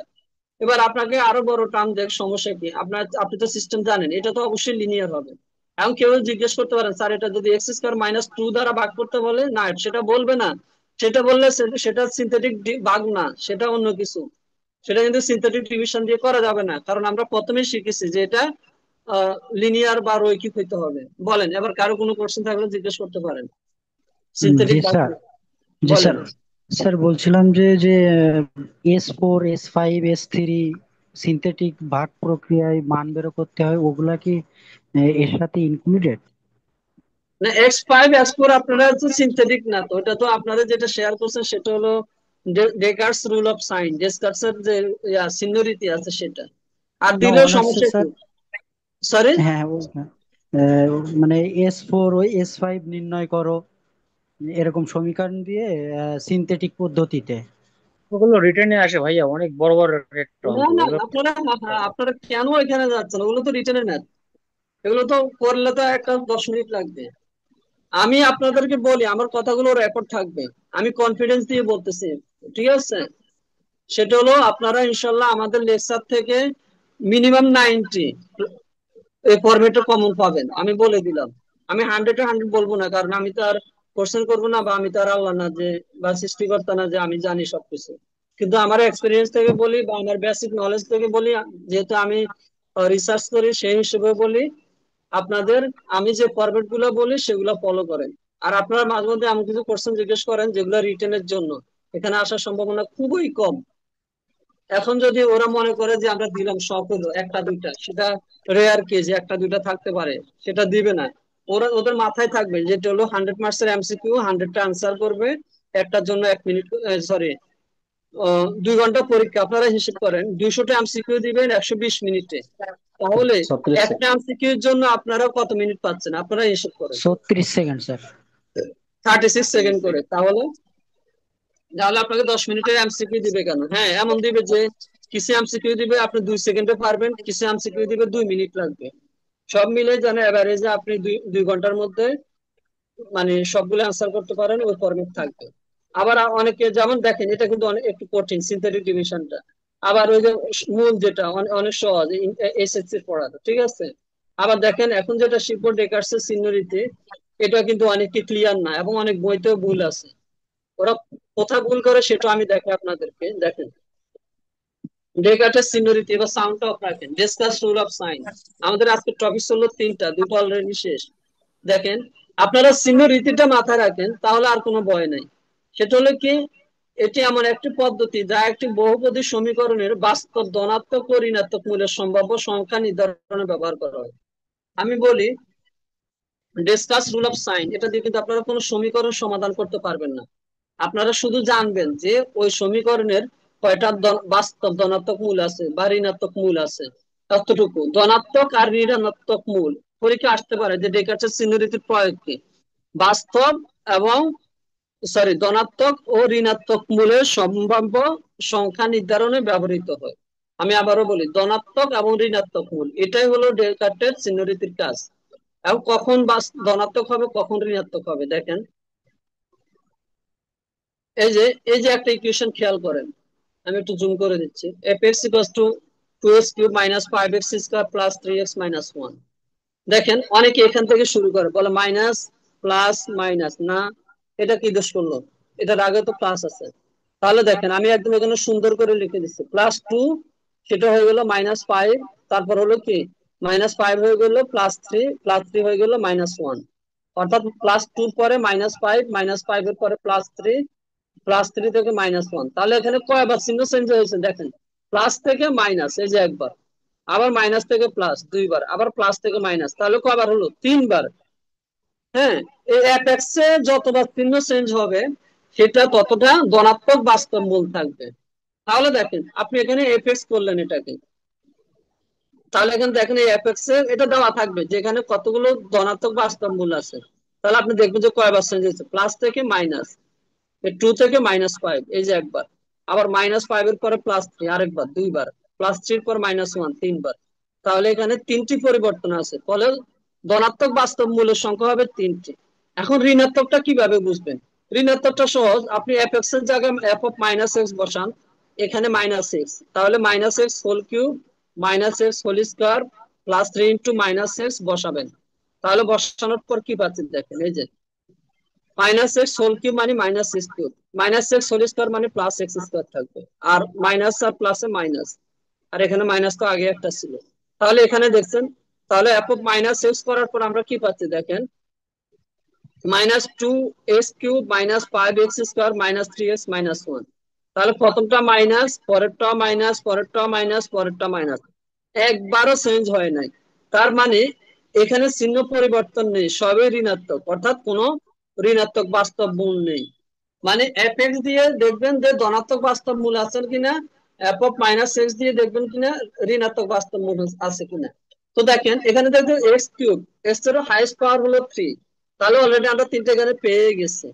এবার আপনাকে আরো বড় টার্ম দেখ, সমস্যা কি, আপনি তো সিস্টেম জানেন, এটা তো অবশ্যই লিনিয়ার হবে। এখন কেউ জিজ্ঞেস করতে পারেন স্যার এটা যদি এক্স স্কয়ার -2 দ্বারা ভাগ করতে বলে, না সেটা বলবে না, সেটা বললে সেটা সিনথেটিক ভাগ না, সেটা অন্য কিছু, সেটা কিন্তু সিনথেটিক ডিভিশন দিয়ে করা যাবে না, কারণ আমরা প্রথমেই শিখেছি যে এটা লিনিয়ার বা রৈখিক হইতে হবে। বলেন, এবার কারো কোনো কোশ্চেন থাকলে জিজ্ঞেস করতে পারেন জি সিনথেটিক ভাগ। স্যার। জি বলেন। স্যার। স্যার বলছিলাম যে যে S4 S5 S3 সিনথেটিক ভাগ প্রক্রিয়ায় মান বের করতে হয়, ওগুলা কি এর সাথে ইনক্লুডেড? না, X5 X4 আপনারা হচ্ছে সিনথেটিক না, তো ওটা তো আপনাদের যেটা শেয়ার করছেন সেটা হলো ডেকার্টস রুল অফ সাইন, ডেকার্টসের যে চিহ্ন রীতি আছে সেটা। আর না, দিলেও অনার্সে সমস্যা কি, স্যার। সরি। হ্যাঁ মানে S4 ওই S5 নির্ণয় করো, এরকম সমীকরণ দিয়ে সিনথেটিক পদ্ধতিতে। ওগুলো রিটেনে আসে ভাইয়া, অনেক বড় বড় একটা না অঙ্ক না, ওগুলো। আপনারা কেন এখানে যাচ্ছেন, ওগুলো তো রিটেনে না, এগুলো তো করলে তো একটা 10 মিনিট লাগবে। আমি আপনাদেরকে বলি, আমার কথাগুলো রেকর্ড থাকবে, আমি কনফিডেন্স দিয়ে বলতেছি, ঠিক আছে? সেটা হলো আপনারা ইনশাল্লাহ আমাদের লেকচার থেকে মিনিমাম 90 এই ফরম্যাটে কমন পাবেন, আমি বলে দিলাম। আমি 100-100 বলবো না, কারণ আমি তো আর কোশ্চেন করবো না, বা আমি তো আর আল্লাহ না যে, বা সৃষ্টিকর্তা না যে আমি জানি সবকিছু। কিন্তু আমার এক্সপিরিয়েন্স থেকে বলি বা আমার বেসিক নলেজ থেকে বলি, যেহেতু আমি রিসার্চ করি সেই হিসেবে বলি আপনাদের, আমি যে ফরম্যাট গুলো বলি সেগুলো ফলো করেন। আর আপনারা মাঝে মধ্যে আমি কিছু কোশ্চেন জিজ্ঞেস করেন যেগুলো রিটেনের জন্য, এখানে আসার সম্ভাবনা খুবই কম। এখন যদি ওরা মনে করে যে আমরা দিলাম সব হলো একটা দুইটা, সেটা রেয়ার কেস, একটা দুইটা থাকতে পারে, সেটা দিবে না। ওদের মাথায় থাকবে যেটা হলো 100 মার্কসের এমসিকিউ, 100টা আনসার করবে, একটার জন্য 1 মিনিট, সরি 2 ঘন্টা পরীক্ষা। আপনারা হিসেব করেন 200টা এমসিকিউ দিবেন 120 মিনিটে, তাহলে 36 একটা এমসিকিউ এর জন্য আপনারা কত মিনিট পাচ্ছেন, আপনারা হিসেব করেন। 36 সেকেন্ড স্যার। 36 সেকেন্ড করে, তাহলে তাহলে আপনাকে 10 মিনিটের এমসিকিউ দিবে কেন? হ্যাঁ, এমন দিবে যে কিছু এমসিকিউ দিবে আপনি 2 সেকেন্ডে পারবেন, কিছু এমসিকিউ দিবে 2 মিনিট লাগবে। সব মিলে যেন এভারেজে আপনি 2 ঘন্টার মধ্যে মানে সবগুলো অ্যান্সার করতে পারেন, ওই ফরম্যাট থাকবে। আবার অনেকে যেমন দেখেন এটা কিন্তু অনেক একটু কঠিন সিনথেটিক ডিভিশনটা, আবার ওই যে মূল যেটা অনেক সহজ এসএসসি পড়াটা, ঠিক আছে? আবার দেখেন এখন যেটা শিখবো ডেকার্টসের চিহ্ন রীতি, এটা কিন্তু অনেকটি ক্লিয়ার না এবং অনেক বইতেও ভুল আছে। ওরা কোথায় ভুল করে সেটা আমি দেখাই আপনাদেরকে। দেখেন, ডেকার্টের সিনিয়রিটি বা সাউন্ড অফ রাখেন, ডিসকাস রুল অফ সাইন। আমাদের আজকে টপিক হলো তিনটা, দুটো অলরেডি শেষ। দেখেন, আপনারা সিনিয়রিটিটা মাথায় রাখেন, তাহলে আর কোনো ভয় নাই। সেটা হলো কি, এটি এমন একটি পদ্ধতি যা একটি বহুপদী সমীকরণের বাস্তব ধনাত্মক ও ঋণাত্মক মূলের সম্ভাব্য সংখ্যা নির্ধারণে ব্যবহার করা হয়। আমি বলি, ডিসকাস রুল অফ সাইন, এটা দিয়ে কিন্তু আপনারা কোনো সমীকরণ সমাধান করতে পারবেন না। আপনারা শুধু জানবেন যে ওই সমীকরণের কয়টা বাস্তব ধনাত্মক মূল আছে বা ঋণাত্মক মূল আছে, ততটুকু। ধনাত্মক আর ঋণাত্মক মূল পরীক্ষা আসতে পারে যে ডেকার্টের সিনিয়রিটির প্রয়োগ কি, বাস্তব এবং ধনাত্মক ও ঋণাত্মক মূলের সম্ভাব্য সংখ্যা নির্ধারণে ব্যবহৃত হয়। আমি আবারও বলি, ধনাত্মক এবং ঋণাত্মক মূল, এটাই হলো ডেকার্টের সিনিয়রিটির কাজ। এবং কখন ধনাত্মক হবে কখন ঋণাত্মক হবে, দেখেন এই যে একটা ইকুয়েশন খেয়াল করেন, আমি একটু জুম করে দিচ্ছি। fx equals to 2x cube minus 5x square plus 3x minus 1। দেখেন, অনেকে এখান থেকে শুরু করে, বলে মাইনাস প্লাস মাইনাস, না এটা কি দোষ করলো, এটার আগে তো প্লাস আছে। তাহলে দেখেন, আমি একদম এখানে সুন্দর করে লিখে দিচ্ছি, +2 সেটা হয়ে গেল -5, তারপর হলো কি -5 হয়ে গেল +3 হয়ে গেল -1, অর্থাৎ +2 পরে -5 এর পরে +3 থেকে -1। তাহলে এখানে কয়বার চিহ্ন চেঞ্জ হয়েছে দেখেন, প্লাস থেকে মাইনাস এই যে একবার, আবার মাইনাস থেকে প্লাস দুইবার, আবার প্লাস থেকে মাইনাস, তাহলে কয়বার হলো, 3বার। হ্যাঁ, এই অ্যাপেক্স এ যতবার চিহ্ন চেঞ্জ হবে সেটা ততটা ধনাত্মক বাস্তব মূল থাকবে। তাহলে দেখেন, আপনি এখানে এফএক্স করলেন এটাকে, তাহলে এখানে দেখেন এই অ্যাপেক্স এ এটা দেওয়া থাকবে যেখানে কতগুলো ধনাত্মক বাস্তব মূল আছে। তাহলে আপনি দেখবেন যে কয়বার চেঞ্জ হয়েছে, প্লাস থেকে মাইনাস, 2 থেকে -5 এই যে একবার, আবার -5 এর পরে +3 আরেকবার, দুইবার, +3 পর -1 তিনবার। তাহলে এখানে 3টি পরিবর্তন আছে, ফলে ধনাত্মক বাস্তব মূলের সংখ্যা হবে 3টি। এখন ঋণাত্মকটা কিভাবে বুঝবেন? ঋণাত্মকটা সহজ, আপনি f(x) এর জায়গায় f(-x) বসান, এখানে -x, তাহলে -x whole cube -x whole square plus 3 into -x বসাবেন। তাহলে বসানোর পর কি পাচ্ছেন দেখেন, এই যে -x হোল কিউব মানে -x cube, -x whole square মানে +x স্কয়ার থাকবে, আর মাইনাস আর প্লাসে মাইনাস, আর এখানে মাইনাস তো আগে একটা ছিল। তাহলে এখানে দেখছেন, তাহলে f(-x) করার পর আমরা কি পাচ্ছি দেখেন, -2x cube -5x square -3x -1। তাহলে প্রথমটা মাইনাস, পরেরটা মাইনাস, পরেরটা মাইনাস, পরেরটা মাইনাস, একবারও চেঞ্জ হয় নাই। তার মানে এখানে চিহ্ন পরিবর্তন নেই, সবই ঋণাত্মক, অর্থাৎ কোনো ঋণাত্মক বাস্তব মূল নেই। মানে f(x) দিয়ে দেখবেন যে ধনাত্মক বাস্তব মূল আছে কিনা, f(-x) দিয়ে দেখবেন কিনা ঋণাত্মক বাস্তব মূল আছে কিনা। তো দেখেন, এখানে দেখবেন x কিউব, x এর হাইয়েস্ট পাওয়ার হলো 3, তাহলে অলরেডি আমরা 3টা এখানে পেয়ে গেছি,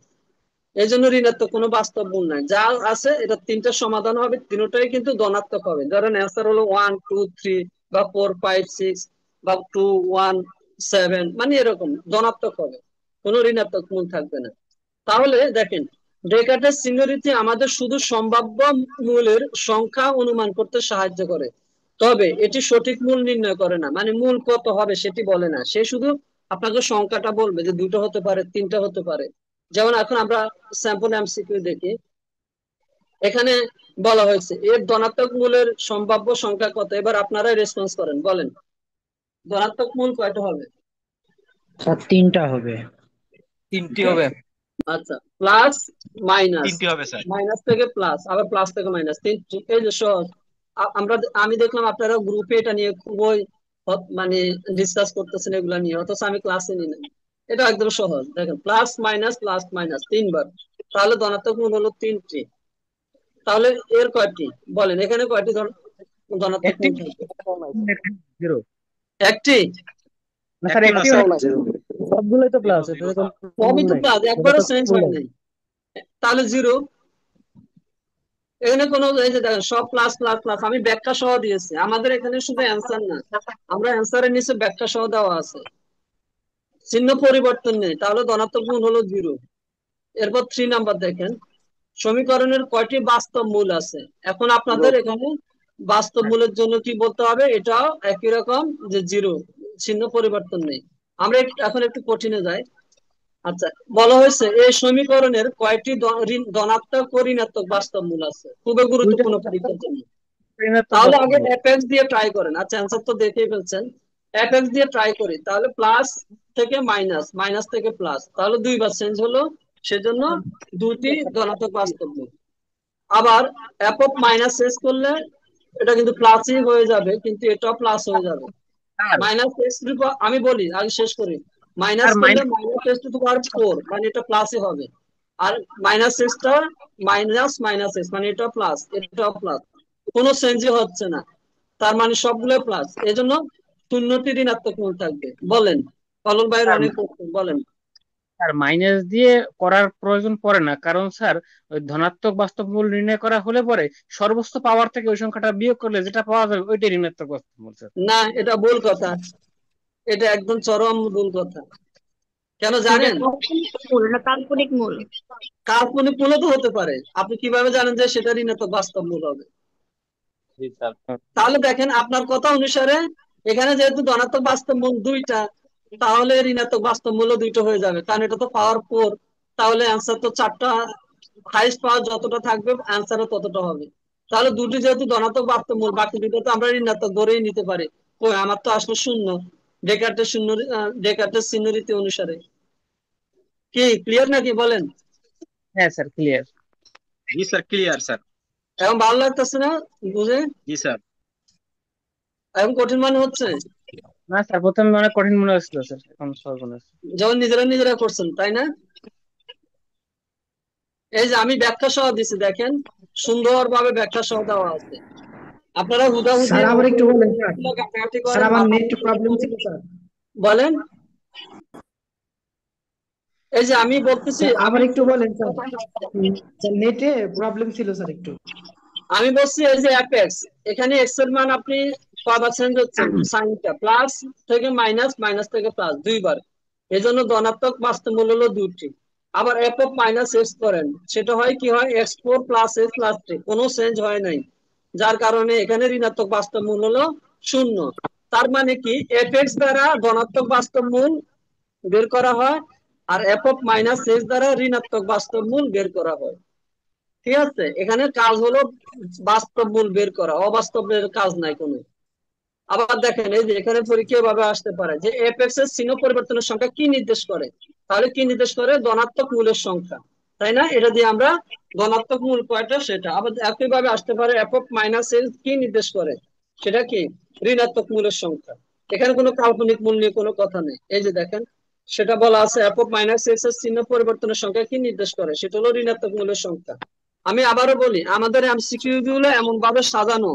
এই জন্য ঋণাত্মক কোনো বাস্তব মূল নাই। যা আছে এটা 3টা সমাধান হবে, তিনটাই কিন্তু ধনাত্মক হবে। ধরেন অ্যান্সার হলো 1 2 3 বা 4 5 6 বা 2 1 7, মানে এরকম ধনাত্মক হবে, কোনো ঋণাত্মক মূল থাকবে না। তাহলে দেখেন, ডেকার্টের সিনিয়রিটি আমাদের শুধু সম্ভাব্য মূলের সংখ্যা অনুমান করতে সাহায্য করে, তবে এটি সঠিক মূল নির্ণয় করে না, মানে মূল কত হবে সেটি বলে না, সে শুধু আপনাকে সংখ্যাটা বলবে যে 2টা হতে পারে, 3টা হতে পারে। যেমন এখন আমরা স্যাম্পল এমসিকিউ দেখি, এখানে বলা হয়েছে এর ধনাত্মক মূলের সম্ভাব্য সংখ্যা কত, এবার আপনারাই রেসপন্স করেন, বলেন ধনাত্মক মূল কয়টা হবে? স্যার 3টা হবে। 3টি হবে। আচ্ছা, প্লাস মাইনাস, 3টি হবে স্যার। মাইনাস থেকে প্লাস, আবার প্লাস থেকে মাইনাস, এই যে সহজ। আমি দেখলাম আপনারা গ্রুপে এটা নিয়ে খুবই মানে ডিসকাস করতেছেন এগুলা নিয়ে, অথচ আমি ক্লাসে নিই না। এটা একদম সহজ, দেখেন প্লাস মাইনাস 3বার, তাহলে ধনাত্মক মূল হলো 3টি। তাহলে এর কয়টি বলেন, এখানে কয়টি ধনাত্মক একটি মূল থাকবে? 0। একটি, না স্যার, একটিও না একটিও স্যার। নাই, সবগুলোই তো প্লাস, জিরো এটাতে স্যার। কোনো মূল সবই তো নাই, প্লাস, এটা একবারও তো চেঞ্জ মূল হয় নাই। নাই, তাহলে 0। এখানে কোনো এই যে দেখেন সব প্লাস প্লাস প্লাস, আমি ব্যাখ্যা সহ দিয়েছি, আমাদের এখানে শুধু অ্যান্সার না, আমরা অ্যান্সারের নিচে ব্যাখ্যা সহ দেওয়া আছে, চিহ্ন পরিবর্তন নেই, তাহলে ধনাত্মক মূল হলো 0। এরপর 3 নাম্বার দেখেন, সমীকরণের কয়টি বাস্তব মূল আছে। এখন আপনাদের এখানে বাস্তব মূলের জন্য কি বলতে হবে, এটাও একই রকম যে 0, চিহ্ন পরিবর্তন নেই। আমরা এখন একটু কঠিনে যাই, আচ্ছা, বলা হয়েছে এই সমীকরণের কয়টি ধনাত্মক ও ঋণাত্মক বাস্তব মূল আছে, খুবই দুইটা গুরুত্বপূর্ণ পরীক্ষার জন্য। ঋণাত্মক তাহলে বাস্তব আগে মূল। এফএক্স দিয়ে ট্রাই করেন। আচ্ছা, অ্যান্সার তো দেখেই ফেলছেন। এফএক্স দিয়ে ট্রাই করি, তাহলে প্লাস থেকে মাইনাস, মাইনাস থেকে প্লাস, তাহলে দুইবার চেঞ্জ হলো, সেজন্য দুটি ধনাত্মক বাস্তব মূল। আবার এফ অফ মাইনাস শেষ করলে এটা কিন্তু প্লাসই হয়ে যাবে, কিন্তু এটাও প্লাস হয়ে যাবে। স্যার মাইনাস এক্স, আমি বলি আগে শেষ করি। মাইনাস স্যার করলে minus x to the power 4, মানে এটা প্লাসই হবে। আর মাইনাস এক্সটা মাইনাস মাইনাস এক্স, মানে এটা প্লাস, এটাও প্লাস, কোনো চেঞ্জই হচ্ছে না, তার মানে সবগুলো প্লাস। এই জন্য শূন্যটি ঋণাত্মক মূল থাকবে। বলেন, কলম ভাইয়ের স্যার অনেক প্রশ্ন, বলেন। স্যার মাইনাস দিয়ে করার প্রয়োজন পড়ে না, কারণ স্যার ওই ধনাত্মক বাস্তব মূল নির্ণয় করা হলে পরে সর্বোচ্চ পাওয়ার থেকে ওই সংখ্যাটা বিয়োগ করলে যেটা পাওয়া যাবে ওইটাই ঋণাত্মক বাস্তব মূল স্যার। না, এটা ভুল কথা, এটা একদম চরম ভুল কথা। কেন এটা জানেন? কাল্পনিক মূল না কাল্পনিক মূল? কাল্পনিক মূলও তো হতে পারে, আপনি কিভাবে জানেন যে সেটা ঋণাত্মক বাস্তব মূল হবে? জি স্যার। তাহলে দেখেন, আপনার কথা অনুসারে এখানে যেহেতু ধনাত্মক বাস্তব মূল দুইটা, তাহলে ঋণাত্মক বাস্তব মূল্য দুইটা হয়ে যাবে, কারণ এটা তো পাওয়ার 4। তাহলে অ্যান্সার তো চারটা, হাইস্ট পাওয়ার যতটা থাকবে অ্যান্সারও ততটা হবে। তাহলে দুটি যেহেতু ধনাত্মক বাস্তব মূল, বাকি দুটো তো আমরা ঋণাত্মক ধরেই নিতে পারি। কই, আমার তো আসলে শূন্য, ডেকার্টের শূন্য, ডেকার্টের চিহ্ন রীতি অনুসারে। কি ক্লিয়ার নাকি বলেন? হ্যাঁ স্যার, ক্লিয়ার। জি স্যার, ক্লিয়ার স্যার। এখন ভালো লাগতেছে না বুঝে? জি স্যার। এখন কঠিন মনে হচ্ছে? না স্যার, প্রথমে অনেক কঠিন মনে হচ্ছিল স্যার, এখন সহজ মনে হচ্ছে। যখন নিজেরা নিজেরা করছেন, তাই না? এই যে আমি ব্যাখ্যা সহ দিছি, দেখেন সুন্দরভাবে ব্যাখ্যা সহ দেওয়া আছে। আপনারা হুদাহুদি স্যার আবার একটু বলেন স্যার। কাটাকাটি স্যার করেন, আমার নেট মাপামাপি প্রবলেম করেন। ছিল স্যার। বলেন, এই যে আমি বলতেছি, স্যার আমি আবার একটু বলেন স্যার। স্যার নেটে প্রবলেম ছিল স্যার একটু। আমি বলছি এই যে অ্যাপেক্স, এখানে এক্স এর মান আপনি কয়বার চেঞ্জ হচ্ছেন, সাইনটা প্লাস থেকে মাইনাস, মাইনাস থেকে প্লাস দুইবার, এই জন্য ধনাত্মক বাস্তব মূল হলো দুটি। আবার এফ অফ মাইনাস এক্স করেন, সেটা হয় কি হয়, এক্স 4 প্লাস এক্স প্লাস 3, কোনো চেঞ্জ হয় নাই, যার কারণে এখানে ঋণাত্মক বাস্তব মূল হলো শূন্য। তার মানে কি, এফ এক্স দ্বারা ধনাত্মক বাস্তব মূল বের করা হয়, আর এফ অফ মাইনাস এক্স দ্বারা ঋণাত্মক বাস্তব মূল বের করা হয়। ঠিক আছে, এখানে কাজ হলো বাস্তব মূল বের করা, অবাস্তবের কাজ নাই কোনো। আবার দেখেন, এই যে এখানে পরীক্ষা এভাবে আসতে পারে যে এফ এক্স এর চিহ্ন পরিবর্তনের সংখ্যা কি নির্দেশ করে, তাহলে কি নির্দেশ করে, ধনাত্মক মূলের সংখ্যা, তাই না? এটা দিয়ে আমরা ধনাত্মক মূল কয়টা সেটা। আবার একইভাবে আসতে পারে এফ অফ মাইনাস এল কি নির্দেশ করে, সেটা কি, ঋণাত্মক মূলের সংখ্যা। এখানে কোনো কাল্পনিক মূল নিয়ে কোনো কথা নেই। এই যে দেখেন, সেটা বলা আছে এফ অফ মাইনাস এক্স এর চিহ্ন পরিবর্তনের সংখ্যা কি নির্দেশ করে, সেটা হলো ঋণাত্মক মূলের সংখ্যা। আমি আবারও বলি, আমাদের এমসিকিউ গুলো এমন ভাবে সাজানো,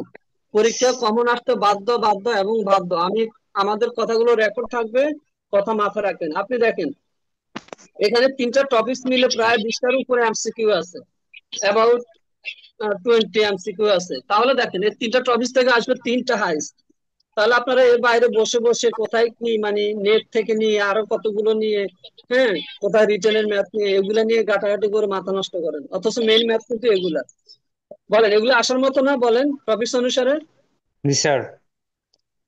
পরীক্ষা কমন আসতে বাধ্য, বাধ্য এবং বাধ্য। আমি, আমাদের কথাগুলো রেকর্ড থাকবে, কথা মাথায় রাখেন। আপনি দেখেন, এখানে তিনটা টপিক মিলে প্রায় 20টার উপরে এমসিকিউ আছে, অ্যাবাউট 20 এমসিকিউ আছে। তাহলে দেখেন, এই তিনটা টপিক থেকে আসবে তিনটা হাইস্ট। তাহলে আপনারা এর বাইরে বসে বসে কোথায় কি, মানে নেট থেকে নিয়ে আরো কতগুলো নিয়ে, হ্যাঁ, কোথায় রিটেনের ম্যাথ নিয়ে, এগুলা নিয়ে ঘাটাঘাটি করে মাথা নষ্ট করেন, অথচ মেইন ম্যাথ কিন্তু এগুলা। বলেন, এগুলো আসার মতো না? বলেন টপিক অনুসারে। জি স্যার।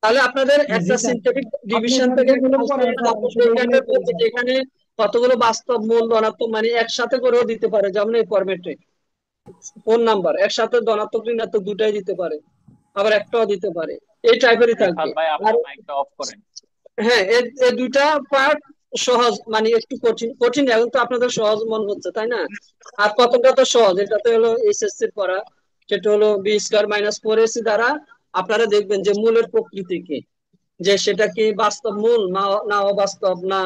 তাহলে আপনাদের জি একটা স্যার। সিনথেটিক আপনি ডিভিশন স্যার থেকে যেগুলো পড়ান স্যার আমি সেগুলোই করি স্যার। যেখানে কতগুলো বাস্তব মূল ধনাত্মক মানে একসাথে করেও দিতে পারে, যেমন এই ফরম্যাটে 4 নাম্বার একসাথে ধনাত্মক ঋণাত্মক দুটাই দিতে পারে, আবার একটাও দিতে পারে, এই টাইপেরই থাকবে। রিফাত ভাই, আর আপনার মাইকটা অফ করেন। হ্যাঁ, এই দুইটা পার্ট সহজ, মানে একটু কঠিন কঠিন, এখন তো আপনাদের সহজ মনে হচ্ছে, তাই না? আর কতটা তো সহজ, এটা তো হলো এসএসসি পড়া, সেটা হলো বি স্কয়ার মাইনাস 4ac দ্বারা আপনারা দেখবেন যে মূলের প্রকৃতি কি, যে সেটা কি বাস্তব মূল না, না অবাস্তব, না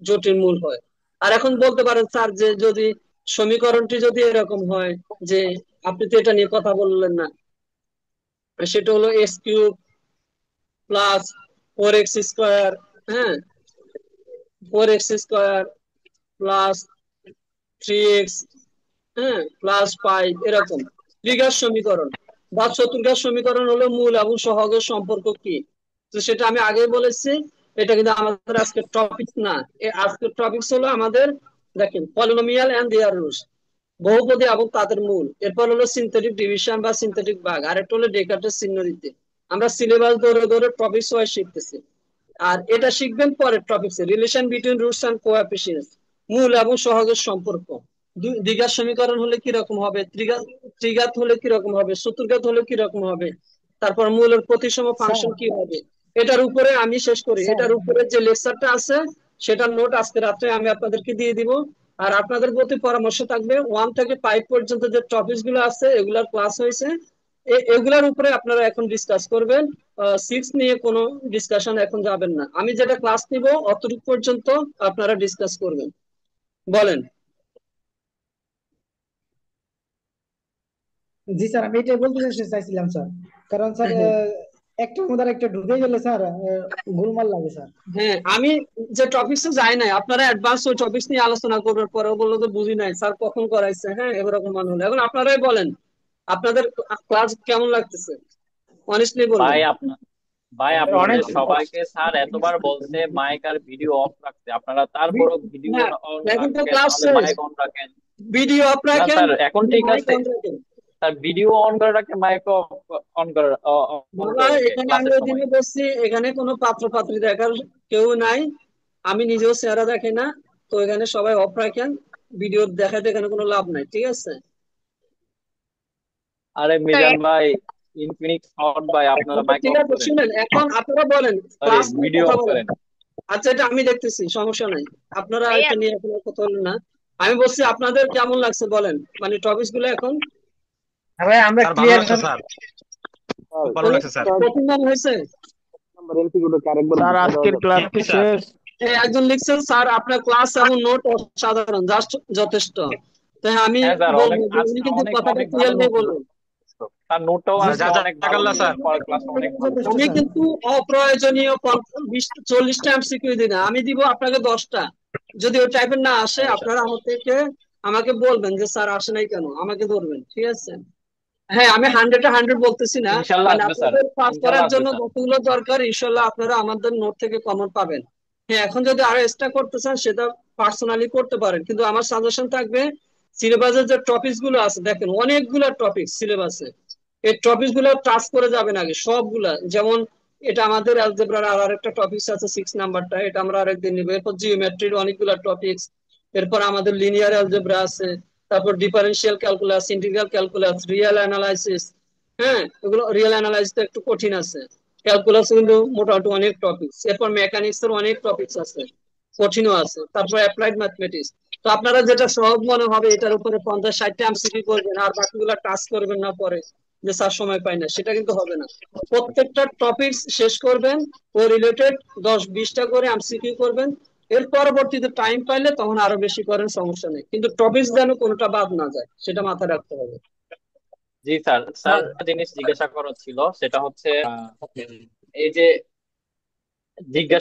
জটিল মূল হয়। আর এখন বলতে পারেন স্যার, যে যদি সমীকরণটি যদি এরকম হয়, যে আপনি তো এটা নিয়ে কথা বললেন না, সেটা হলো x cube plus 4x square, হ্যাঁ, 4x² প্লাস 3x, হ্যাঁ, প্লাস 5, এরকম ত্রিঘাত সমীকরণ বা চতুর্ঘাত সমীকরণ হলো মূল এবং সহগের সম্পর্ক কি, তো সেটা আমি আগেই বলেছি। এটা কিন্তু আমাদের আজকের টপিক না, আজকের টপিক হলো আমাদের, দেখেন, পলিনোমিয়াল এন্ড দেয়ার রুটস, বহুপদী এবং তাদের মূল। এরপর হলো সিনথেটিক ডিভিশন বা সিনথেটিক ভাগ, আর একটা হলো ডেকার্টের চিহ্ন রীতি। আমরা সিলেবাস ধরে ধরে টপিক ওয়াইজ শিখতেছি, আর এটা শিখবেন পরের টপিকসে, রিলেশন বিটুইন রুটস এন্ড কোএফিসিয়েন্টস, মূল এবং সহগের সম্পর্ক। দ্বিঘাত সমীকরণ হলে কি রকম হবে, ত্রিঘাত হলে কি রকম হবে, চতুর্ঘাত হলে কি রকম হবে, তারপর মূলের প্রতিসম স্যার ফাংশন কি হবে। এটার উপরে আমি শেষ করি, স্যার এটার উপরে যে লেকচারটা আছে সেটার নোট আজকে রাত্রে আমি আপনাদেরকে দিয়ে দিব। আর আপনাদের প্রতি পরামর্শ থাকবে 1 থেকে 5 পর্যন্ত যে টপিক গুলো আছে এগুলার ক্লাস হয়েছে, এগুলার উপরে আপনারা এখন ডিসকাস করবেন। 6 নিয়ে কোনো ডিসকাশন এখন যাবেন না, আমি যেটা ক্লাস নিব অতটুকু পর্যন্ত আপনারা ডিসকাস করবেন। বলেন। জি স্যার, আমি এটাই বলতে চাইছিলাম স্যার। কারণ স্যার একটার মধ্যে একটা ঢুকে গেলে স্যার গোলমাল লাগে স্যার। হ্যাঁ, আমি যে টপিকসে যাই নাই, আপনারা অ্যাডভান্স ওই টপিকস নিয়ে আলোচনা করবার পরে বললো তো বুঝি নাই স্যার কখন করাইছে, হ্যাঁ এরকম মনে হলো। এখন আপনারাই বলেন আপনাদের ক্লাস কেমন লাগতেছে, অনেস্টলি বলবেন। ভাই আপনার ভাই অনেক আপনাদের সবাইকে স্যার এতবার বলছে মাইক আর ভিডিও অফ রাখতে, আপনারা তারপরও ভিডিও না, অন এখন তো রাখেন, ক্লাস নাহলে শেষ, মাইক অন রাখেন। ভিডিও অফ না রাখেন, স্যার এখন ঠিক মাইক আছে অন রাখেন। স্যার, ভিডিও অন করে রাখেন, মাইক অন করে অন বাবা, করে রাখেন এখানে আমি ক্লাসের ওই সময়। দিনে বসছি, এখানে কোনো পাত্র পাত্রী দেখার কেউ নাই, আমি নিজেও চেহারা দেখি না, তো এখানে সবাই অফ রাখেন, ভিডিও দেখাতে এখানে কোনো লাভ নাই, ঠিক আছে। আরে মিজান ভাই, ইনফিনিক্স হট ভাই, আপনারা আচ্ছা মাইক ঠিক অফ আছে, করেন, শুনেন এখন আপনারা বলেন, সরি ক্লাস নিয়ে ভিডিও কথা অফ বলেন। করেন। আচ্ছা, এটা আমি দেখতেছি, সমস্যা নাই, আপনারা ভাইয়া এটা নিয়ে এখন আর কথা বলেন না। আমি বলছি আপনাদের কেমন লাগছে বলেন, মানে টপিকস গুলো এখন ভাই আমরা স্যার ভালো ক্লিয়ার লাগছে স্যার, স্যার খুব ভালো লাগছে স্যার। কঠিন মনে হয়েছে? নাম্বার এমসিকিউটাকে আরেকবার স্যার বুঝিয়ে দেওয়া আজকের যাবে? ক্লাস জি কি স্যার। শেষ? একজন লিখছেন স্যার আপনার ক্লাস এবং নোট অসাধারণ, জাস্ট যথেষ্ট। তাই আমি হ্যাঁ স্যার, অনেক বলবো যে উনি আজকে কিন্তু অনেক কথাটা অনেক ভালো ক্লিয়ারলি নোট বলবেন। তার নোটটাও জি আজকে যা স্যার, যা অনেক ভালো করলা দিয়েছেন, স্যার। পরে ক্লাস অনেক ভালো যথেষ্ট আমি স্যার। কিন্তু অপ্রয়োজনীয় 40টা এমসিকিউ দিই না, আমি দিব আপনাকে 10টা। যদি ওই টাইপের না আসে আপনারা আমার থেকে আমাকে বলবেন যে স্যার আসে নাই কেন, আমাকে ধরবেন, ঠিক আছে। হ্যাঁ, আমি 100-100 বলতেছি না, ইনশাল্লাহ মানে আসবে স্যার, আপনাদের পাস ইনশাল্লাহ করার আসবে জন্য স্যার। যতগুলো দরকার ইনশাল্লাহ আপনারা আমাদের নোট থেকে কমন পাবেন। হ্যাঁ, এখন যদি আরো এক্সট্রা করতে চান সেটা পার্সোনালি করতে পারেন, কিন্তু আমার সাজেশন থাকবে সিলেবাসের যে টপিকস গুলো আছে, দেখেন অনেকগুলো টপিক সিলেবাসে, এই টপিকস গুলো টাচ করে যাবেন আগে সবগুলা। যেমন এটা আমাদের অ্যালজেব্রার আর একটা টপিকস আছে 6 নাম্বারটা, এটা আমরা আরেকদিন নিবো। এরপর জিওমেট্রির অনেকগুলো টপিকস, এরপর আমাদের লিনিয়ার অ্যালজেব্রা আছে, তারপর differential calculus, integral calculus, real analysis. হ্যাঁ, এগুলো রিয়েল অ্যানালাইসিস একটু কঠিন আছে, ক্যালকুলাস কিন্তু মোটামুটি অনেক টপিকস, এরপর মেকানিক্স এর অনেক টপিকস আছে, কঠিনও আছে, তারপর অ্যাপ্লাইড ম্যাথমেটিক্স। তো আপনারা যেটা সহজ মনে হবে এটার উপরে 50-60টা এমসিকিউ করবেন আর বাকিগুলো টাচ করবেন না, পরে যে স্যার সময় পাই না, সেটা কিন্তু হবে না। প্রত্যেকটা টপিক শেষ করবেন, ও রিলেটেড 10-20টা করে এমসিকিউ করবেন। এর পরবর্তীতে টাইম পাইলে তখন আরো বেশি করেন, সমস্যা নেই, কিন্তু টপিক যেন কোনোটা বাদ না যায় সেটা মাথায় রাখতে হবে। জি স্যার, স্যার একটা জিনিস জিজ্ঞাসা করার ছিল, সেটা হচ্ছে এই যে জিজ্ঞাসা